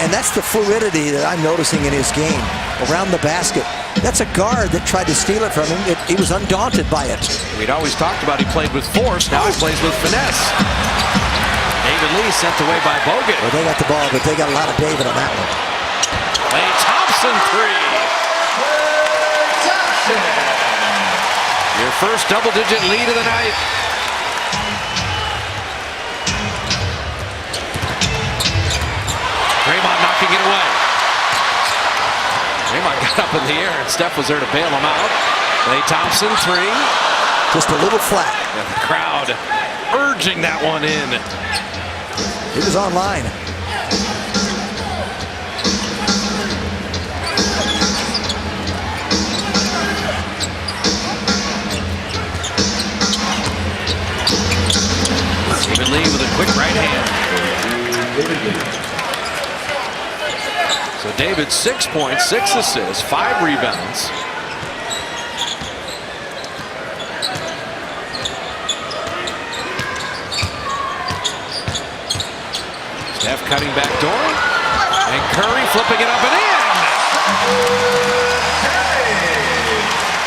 Speaker 7: and that's the fluidity that I'm noticing in his game around the basket. That's a guard that tried to steal it from him. He was undaunted by it.
Speaker 2: We'd always talked about he played with force. Now he plays with finesse. David Lee sent away by Bogut.
Speaker 7: Well, they got the ball, but they got a lot of David on that one.
Speaker 2: Klay Thompson 3. Your first double-digit lead of the night. Draymond knocking it away. Draymond got up in the air, and Steph was there to bail him out. Klay Thompson 3.
Speaker 7: Just a little flat.
Speaker 2: And the crowd urging that one in.
Speaker 7: He was online.
Speaker 2: David Lee with a quick right hand. So David 6 points, 6 assists, 5 rebounds. Steph cutting back door, and Curry flipping it up and in.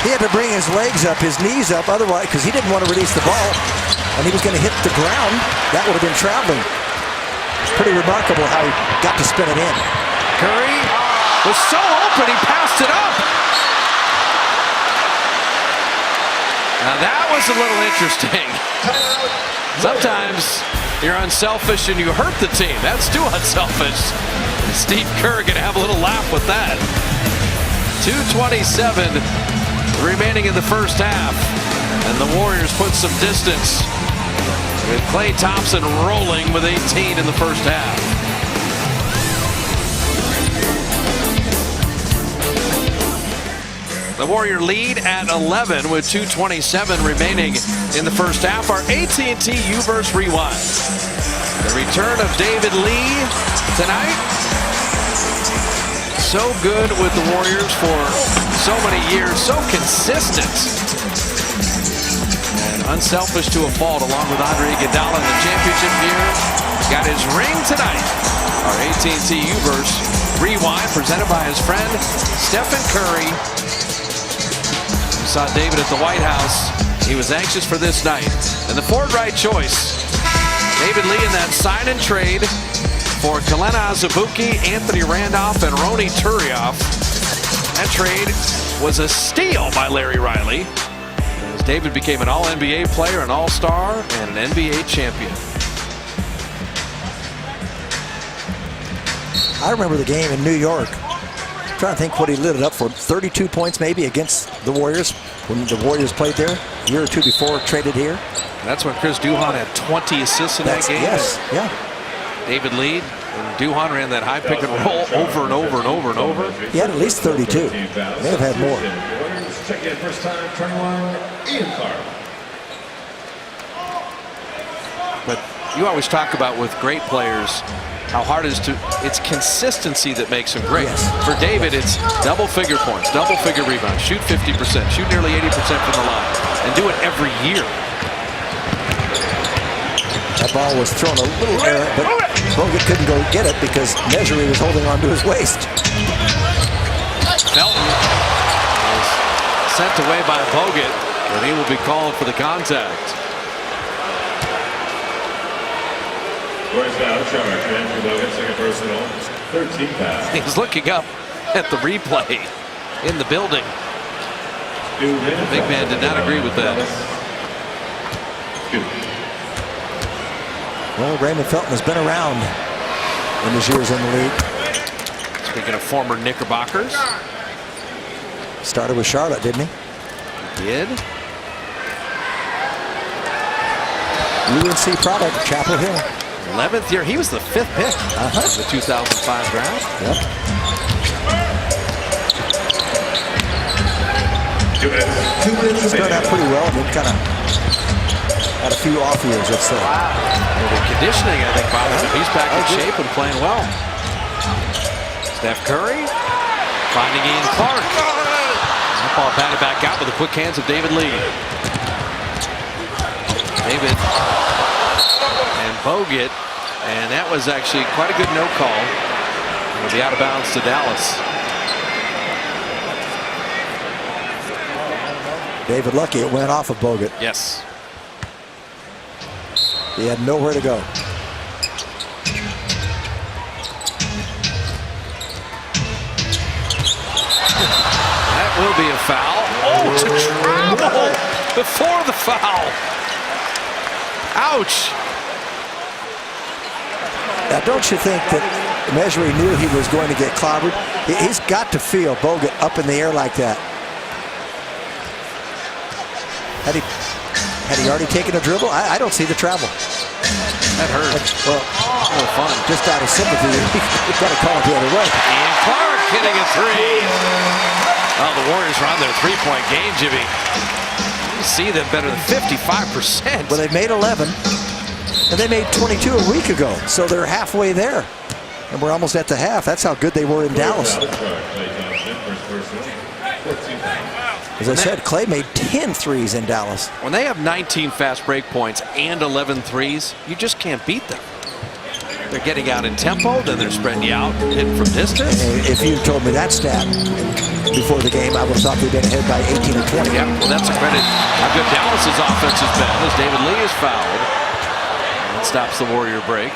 Speaker 7: He had to bring his legs up, his knees up, otherwise, because he didn't want to release the ball, and he was going to hit the ground. That would have been traveling. Pretty remarkable how he got to spin it in.
Speaker 2: Curry was so open, he passed it up. Now that was a little interesting. Sometimes you're unselfish and you hurt the team. That's too unselfish. Steve Kerr gonna have a little laugh with that. 2:27 remaining in the first half, and the Warriors put some distance with Klay Thompson rolling with 18 in the first half. The Warrior lead at 11 with 2:27 remaining in the first half. Our AT&T U-verse rewind. The return of David Lee tonight. So good with the Warriors for so many years, so consistent. And unselfish to a fault, along with Andre Iguodala in the championship year. Got his ring tonight. Our AT&T U-verse rewind presented by his friend Stephen Curry. Saw David at the White House. He was anxious for this night. And the Ford right choice. David Lee in that sign and trade for Kelena Azubuike, Anthony Randolph, and Ronny Turiaf. That trade was a steal by Larry Riley, as David became an All-NBA player, an All-Star, and an NBA champion.
Speaker 7: I remember the game in New York. I'm trying to think what he lit it up for. 32 points maybe against the Warriors when the Warriors played there a year or two before, traded here.
Speaker 2: That's when Chris Duhon had 20 assists in that game.
Speaker 7: Yes, yeah.
Speaker 2: David Lee and Duhon ran that high pick and roll over and over and over and over.
Speaker 7: He had at least 32. May have had more.
Speaker 5: Check in first time, 21, Ian Carl.
Speaker 2: But you always talk about with great players, how hard it is to, it's consistency that makes him great.
Speaker 7: Yes.
Speaker 2: For David, it's double-figure points, double-figure rebounds, shoot 50%, shoot nearly 80% from the line, and do it every year.
Speaker 7: That ball was thrown a little errant, but Bogut couldn't go get it because Measury was holding on to his waist.
Speaker 2: Felton is sent away by Bogut, and he will be called for the contact.
Speaker 5: Where's foul charge? Andrew Bogut, second personal, 13 foul.
Speaker 2: He's looking up at the replay in the building. The big man did not agree with that.
Speaker 7: Well, Raymond Felton has been around in his years in the league.
Speaker 2: Speaking of former Knickerbockers.
Speaker 7: Started with Charlotte, didn't he?
Speaker 2: He did.
Speaker 7: UNC product, Chapel Hill.
Speaker 2: 11th year. He was the 5th pick of the 2005 draft.
Speaker 7: Yep. Started out pretty well, and then kind of had a few off years, let's say.
Speaker 2: The conditioning, I think, bothers him. He's back in shape and playing well. Steph Curry finding Ian Clark. That ball batted back out with the quick hands of David Lee. David and Bogut, and that was actually quite a good no call. It'll be out of bounds to Dallas.
Speaker 7: David lucky it went off of Bogut.
Speaker 2: Yes.
Speaker 7: He had nowhere to go.
Speaker 2: That will be a foul. Oh, to travel before the foul. Ouch.
Speaker 7: Now, don't you think that Measury knew he was going to get clobbered? He's got to feel Bogut up in the air like that. Had he already taken a dribble? I don't see the travel.
Speaker 2: That hurt.
Speaker 7: Well,
Speaker 2: no fun.
Speaker 7: Just out of sympathy, you've got to call it the other way.
Speaker 2: Ian Clark hitting a three. Oh, the Warriors are on their three-point game, Jimmy. You see them better than 55%.
Speaker 7: Well, they've made 11, and they made 22 a week ago, so they're halfway there. And we're almost at the half. That's how good they were in Dallas. As I said, Clay made 10 threes in Dallas.
Speaker 2: When they have 19 fast break points and 11 threes, you just can't beat them. They're getting out in tempo, then they're spreading you out, hitting from distance.
Speaker 7: And if you told me that stat before the game, I would have thought they'd been ahead by 18 or 20.
Speaker 2: Yeah, well, that's a credit how good Dallas's offense has been as David Lee is fouled. That stops the Warrior break.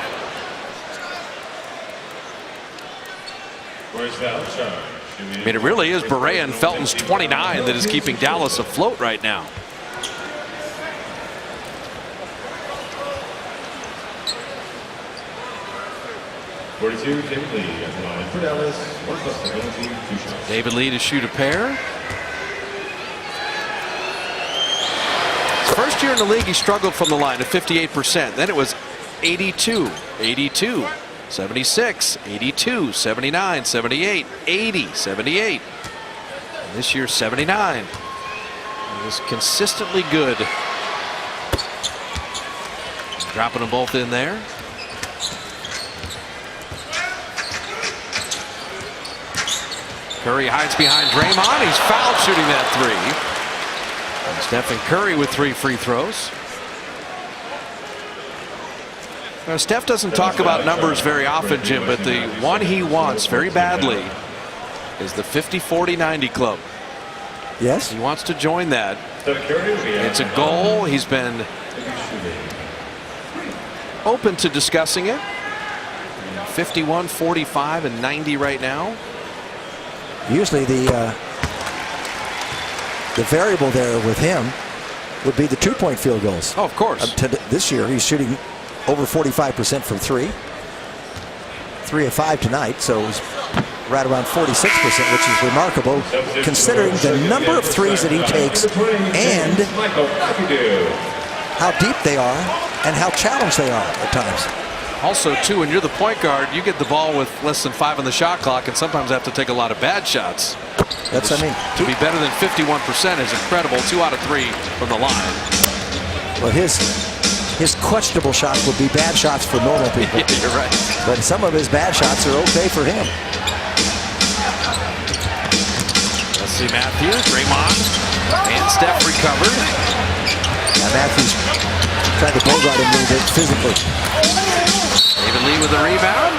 Speaker 5: Where's foul charge?
Speaker 2: I mean, it really is Barea and Felton's 29 that is keeping Dallas afloat right now.
Speaker 5: David Lee at the line for Dallas. 1 plus the penalty, 2 shots.
Speaker 2: David Lee to shoot a pair. His first year in the league, he struggled from the line at 58%. Then it was 82, 82. 76, 82, 79, 78, 80, 78. And this year, 79. He was consistently good. Dropping them both in there. Curry hides behind Draymond. He's fouled shooting that three. And Stephen Curry with 3 free throws. Now, Steph doesn't talk about numbers very often, Jim, but the one he wants very badly is the 50-40-90 club.
Speaker 7: Yes.
Speaker 2: He wants to join that. It's a goal. He's been open to discussing it. 51, 45, and 90 right now.
Speaker 7: Usually the variable there with him would be the 2-point field goals.
Speaker 2: Oh, of course.
Speaker 7: This year he's shooting over 45% from 3. 3 of 5 tonight, so he's right around 46%, which is remarkable considering the number of threes that he takes and how deep they are and how challenged they are at times.
Speaker 2: Also, too, when you're the point guard, you get the ball with less than 5 on the shot clock and sometimes have to take a lot of bad shots.
Speaker 7: That's, I mean,
Speaker 2: to be better than 51% is incredible. 2 out of 3 from the line.
Speaker 7: Well, his his questionable shots would be bad shots for normal people.
Speaker 2: Yeah, you're right.
Speaker 7: But some of his bad shots are okay for him.
Speaker 2: Let's see Matthews, Draymond, and Steph recovered.
Speaker 7: Now Matthews tried to bogart him a little bit physically.
Speaker 2: David Lee with the rebound.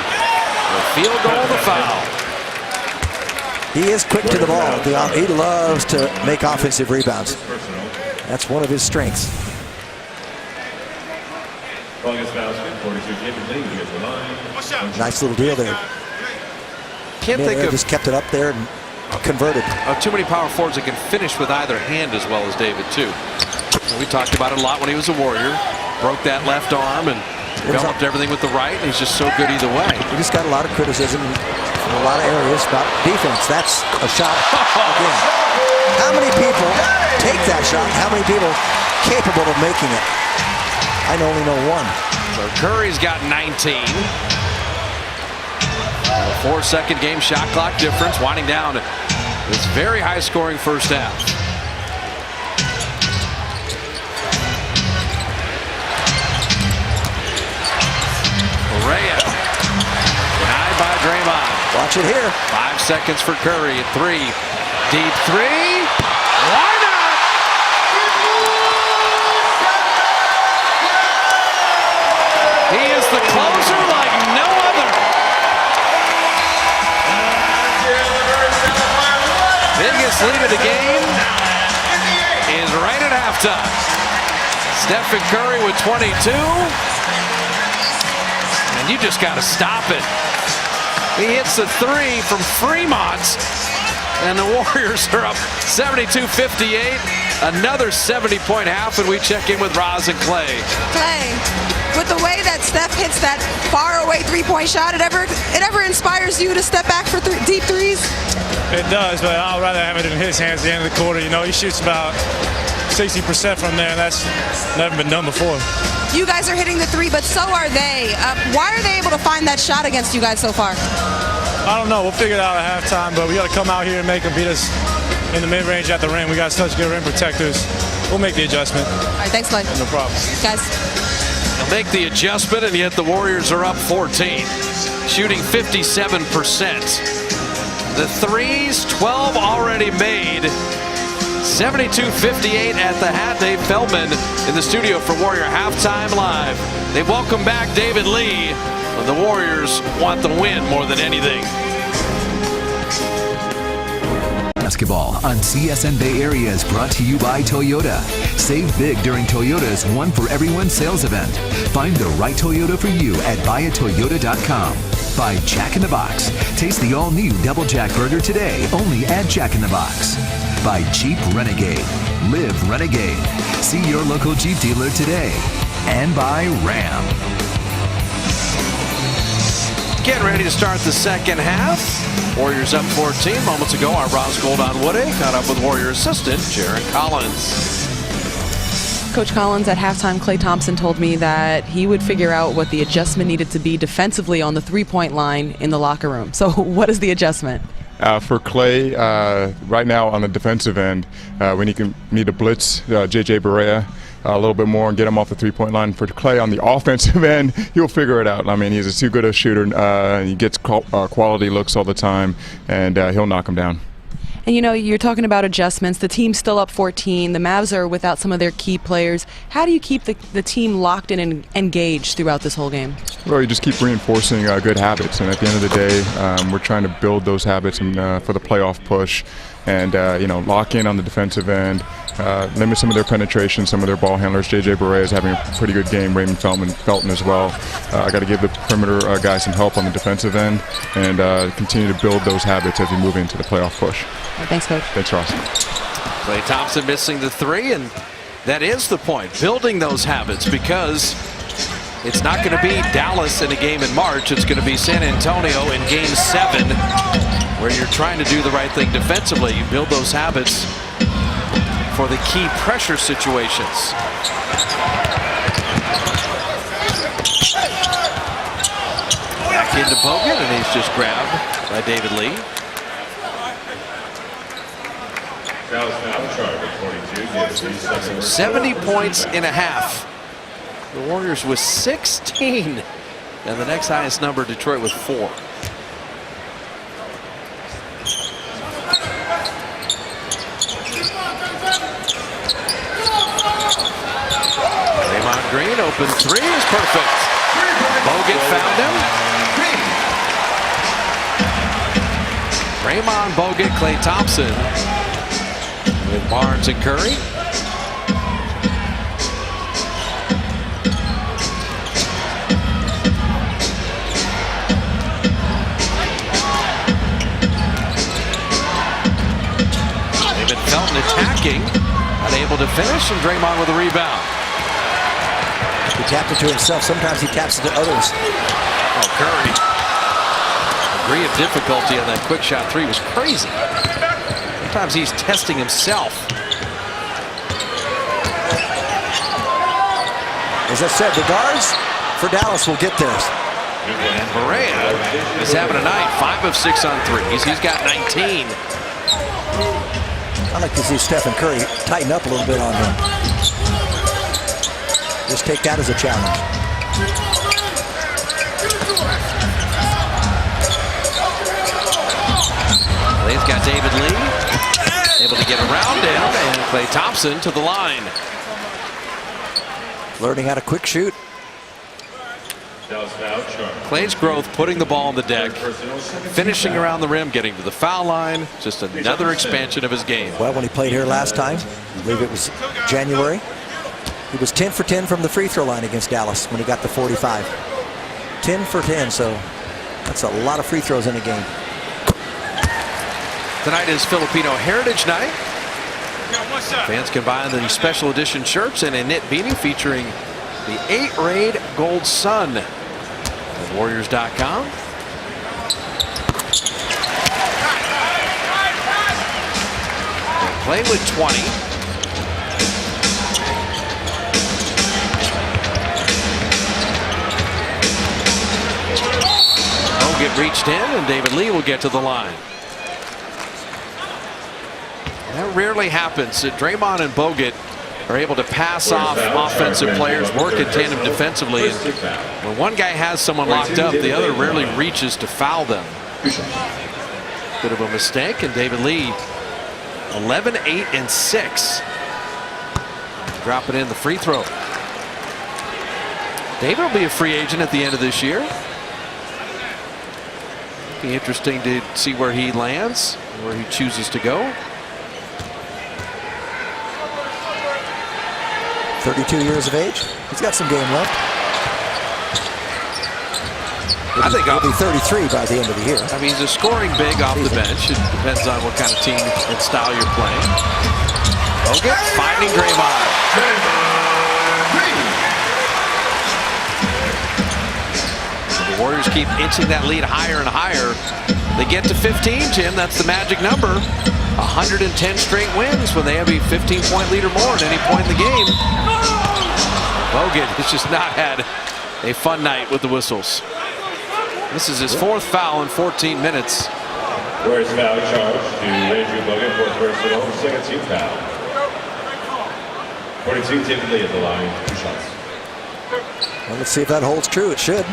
Speaker 2: The field goal, the foul.
Speaker 7: He is quick to the ball. He loves to make offensive rebounds. That's one of his strengths. Nice little deal there.
Speaker 2: Can't think of
Speaker 7: just kept it up there and converted.
Speaker 2: Too many power forwards that can finish with either hand as well as David too. We talked about it a lot when he was a Warrior. Broke that left arm and developed everything with the right. And he's just so good either way.
Speaker 7: He just got a lot of criticism from a lot of areas about defense. That's a shot again. How many people take that shot? How many people capable of making it? I only know one.
Speaker 2: So Curry's got 19. A 4-second game shot clock difference, winding down this very high-scoring first half. Correa denied by Draymond.
Speaker 7: Watch it here.
Speaker 2: 5 seconds for Curry at 3. Deep 3. Why not? He is the closer like no other. Biggest lead of the game is right at halftime. Stephen Curry with 22. And you just got to stop it. He hits the 3 from Fremont. And the Warriors are up 72-58. Another 70-point half, and we check in with Roz and Clay.
Speaker 8: Clay, with the way that Steph hits that far-away three-point shot, it ever inspires you to step back for deep threes?
Speaker 9: It does, but I'd rather have it in his hands at the end of the quarter. You know, he shoots about 60% from there, and that's never been done before.
Speaker 8: You guys are hitting the 3, but so are they. Why are they able to find that shot against you guys so far?
Speaker 9: I don't know. We'll figure it out at halftime, but we got to come out here and make them beat us in the mid-range at the rim. We got such good rim protectors. We'll make the adjustment.
Speaker 8: All right, thanks, Clay.
Speaker 9: No problem.
Speaker 8: Guys.
Speaker 2: They'll make the adjustment, and yet the Warriors are up 14, shooting 57%. The threes, 12 already made. 72-58 at the hat. Dave Feldman in the studio for Warrior Halftime Live. They welcome back David Lee. The Warriors want the win more than anything.
Speaker 11: Basketball on CSN Bay Area is brought to you by Toyota. Save big during Toyota's One for Everyone sales event. Find the right Toyota for you at buyatoyota.com. By Jack in the Box. Taste the all-new Double Jack Burger today, only at Jack in the Box. By Jeep Renegade. Live Renegade. See your local Jeep dealer today. And by Ram.
Speaker 2: Getting ready to start the second half. Warriors up 14. Moments ago, our Roz Goldon-Woode caught up with Warrior assistant Jaron Collins.
Speaker 12: Coach Collins, at halftime, Klay Thompson told me that he would figure out what the adjustment needed to be defensively on the three-point line in the locker room. So what is the adjustment?
Speaker 13: For Klay, right now on the defensive end, we need to blitz J.J. Barea a little bit more and get him off the three-point line. For Klay on the offensive end, he'll figure it out. I mean, he's too good a shooter. He gets quality looks all the time, and he'll knock him down.
Speaker 12: And, you know, you're talking about adjustments. The team's still up 14. The Mavs are without some of their key players. How do you keep the team locked in and engaged throughout this whole game?
Speaker 13: Well, you just keep reinforcing good habits. And at the end of the day, we're trying to build those habits and, for the playoff push and, lock in on the defensive end, limit some of their penetration, some of their ball handlers. J.J. Barea is having a pretty good game. Raymond Felton as well. I got to give the perimeter guys some help on the defensive end and continue to build those habits as we move into the playoff push.
Speaker 12: Thanks, Coach.
Speaker 13: Thanks, Ross.
Speaker 2: Klay Thompson missing the 3, and that is the point, building those habits, because it's not going to be Dallas in a game in March. It's going to be San Antonio in Game 7, where you're trying to do the right thing defensively. You build those habits for the key pressure situations. Back into Bogan, and he's just grabbed by David Lee. 70 points in a half The Warriors with 16. And the next highest number, Detroit with 4. Draymond Green, open 3 is perfect. Bogut found him. Draymond, Bogut, Klay Thompson with Barnes and Curry. Felton attacking, unable to finish, and Draymond with a rebound.
Speaker 7: He tapped it to himself. Sometimes he taps it to others.
Speaker 2: Oh, Curry. Degree of difficulty on that quick shot 3 was crazy. Sometimes he's testing himself.
Speaker 7: As I said, the guards for Dallas will get theirs.
Speaker 2: And Barea is having a night. 5 of 6 on 3s. He's got 19.
Speaker 7: I'd like to see Stephen Curry tighten up a little bit on him. Just take that as a challenge.
Speaker 2: He's got David Lee able to get around him, and Klay Thompson to the line.
Speaker 7: Learning how to quick shoot.
Speaker 2: Klay's growth, putting the ball on the deck, finishing around the rim, getting to the foul line. Just another expansion of his game.
Speaker 7: Well, when he played here last time, I believe it was January, he was 10 for 10 from the free throw line against Dallas when he got the 45. 10 for 10, so that's a lot of free throws in a game.
Speaker 2: Tonight is Filipino Heritage Night. Fans can buy the special edition shirts and a knit beanie featuring the 8-Raid Gold Sun at Warriors.com. Play with 20. Bogut reached in, and David Lee will get to the line. That rarely happens. Draymond and Bogut are able to pass off offensive players, work in tandem defensively. And when one guy has someone locked up, the other rarely reaches to foul them. Bit of a mistake, and David Lee 11, 8, and 6. Drop it in the free throw. David will be a free agent at the end of this year. Be interesting to see where he lands, where he chooses to go.
Speaker 7: 32 years of age. He's got some game left.
Speaker 2: I think
Speaker 7: he'll be 33 by the end of the year.
Speaker 2: I mean, he's a scoring big off the bench. It depends on what kind of team and style you're playing. Bogut finding Draymond. The Warriors keep inching that lead higher and higher. They get to 15, Jim. That's the magic number. 110 straight wins when they have a 15-point lead or more at any point in the game. Bogut has just not had a fun night with the whistles. This is his 4th foul in 14 minutes.
Speaker 5: Where's foul charge to Andrew Bogut for personal, second team foul. 42, David Lee at the line, 2 shots.
Speaker 7: Well, let's see if that holds true. It should.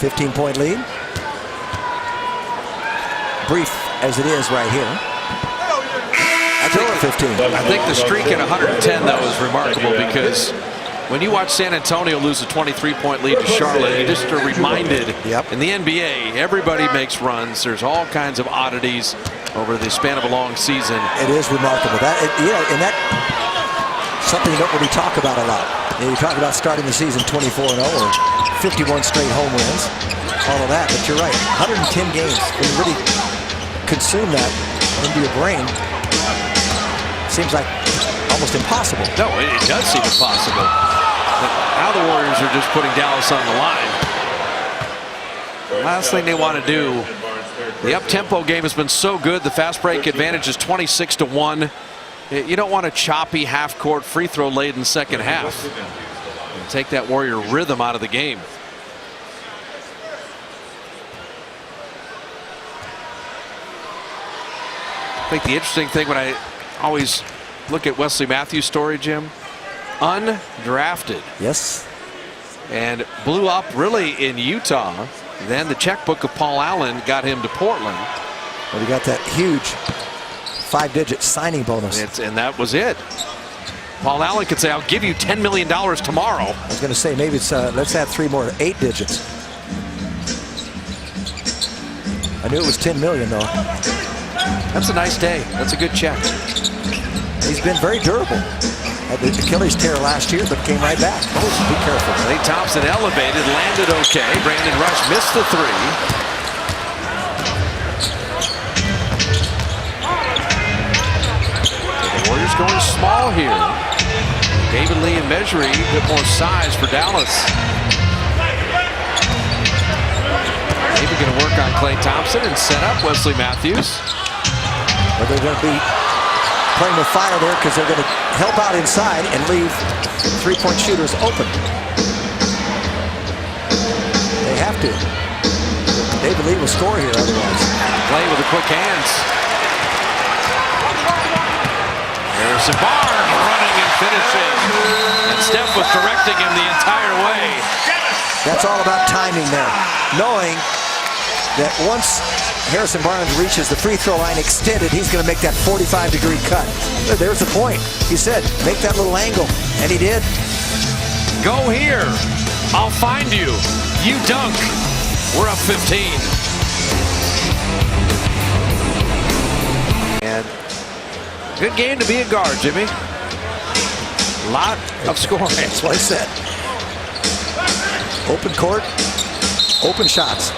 Speaker 7: 15-point lead. Brief as it is right here.
Speaker 2: I think the streak at 110, though, is remarkable because when you watch San Antonio lose a 23-point lead to Charlotte, you just are reminded in the NBA, everybody makes runs. There's all kinds of oddities over the span of a long season.
Speaker 7: It is remarkable. And that's something you don't really talk about a lot. You talk about starting the season 24-0 or 51 straight home wins, all of that. But you're right, 110 games. When you really consume that into your brain, seems like almost impossible.
Speaker 2: No, it does seem impossible. Now the Warriors are just putting Dallas on the line. Last thing they want to do, the up-tempo game has been so good. The fast break advantage is 26-1. You don't want a choppy half-court free throw late in the second half. And take that Warrior rhythm out of the game. I think the interesting thing when I always look at Wesley Matthews' story, Jim, undrafted.
Speaker 7: Yes.
Speaker 2: and blew up really in Utah. Then the checkbook of Paul Allen got him to Portland.
Speaker 7: Well, he got that huge 5-digit signing bonus.
Speaker 2: And that was it. Paul Allen could say, I'll give you $10 million tomorrow.
Speaker 7: I was going to say, maybe it's, let's add 3 more, 8 digits. I knew it was 10 million, though.
Speaker 2: That's a nice day. That's a good check.
Speaker 7: He's been very durable. Had the Achilles tear last year, but came right back. Oh, be careful.
Speaker 2: Klay Thompson elevated, landed okay. Brandon Rush missed the 3. The Warriors going small here. David Lee and Measury, a bit more size for Dallas. Maybe going to work on Klay Thompson and set up Wesley Matthews.
Speaker 7: But they're going to be playing with fire there because they're going to help out inside and leave 3-point shooters open. They have to. David Lee will score here otherwise.
Speaker 2: Klay with the quick hands. Harrison Barnes running and finishing. And Steph was directing him the entire way.
Speaker 7: That's all about timing there. Knowing that once Harrison Barnes reaches the free throw line extended, he's going to make that 45-degree cut. There's the point. He said, make that little angle, and he did.
Speaker 2: Go here. I'll find you. You dunk. We're up 15. And good game to be a guard, Jimmy. Lot of scoring.
Speaker 7: That's what I said. Open court, open shots.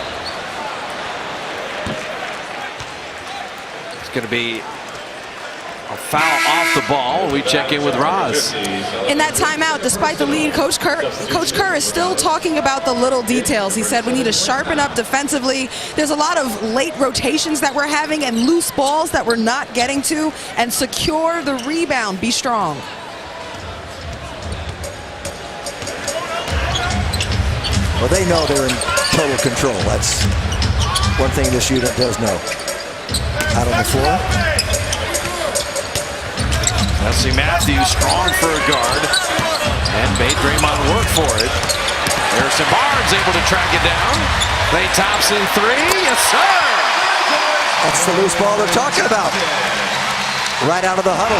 Speaker 2: Going to be a foul off the ball. We check in with Roz.
Speaker 8: In that timeout, despite the lead, Coach Kerr is still talking about the little details. He said we need to sharpen up defensively. There's a lot of late rotations that we're having and loose balls that we're not getting to, and secure the rebound. Be strong.
Speaker 7: Well, they know they're in total control. That's one thing this unit does know. Out on the floor.
Speaker 2: Wesley Matthews strong for a guard and made Draymond work for it. Harrison Barnes able to track it down. Klay Thompson 3. Yes, sir.
Speaker 7: That's the loose ball they're talking about. Right out of the huddle.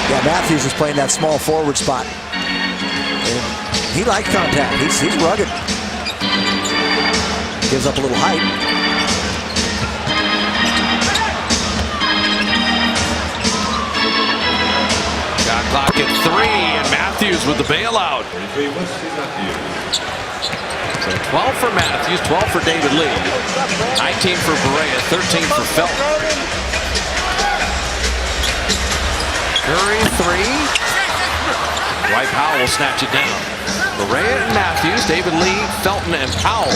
Speaker 7: Yeah, Matthews is playing that small forward spot. And he likes contact. He's rugged. Gives up a little height.
Speaker 2: Clock at 3, and Matthews with the bailout. So 12 for Matthews, 12 for David Lee, 19 for Berea, 13 for Felton. Curry 3. Dwight Powell will snatch it down. Berea and Matthews, David Lee, Felton, and Powell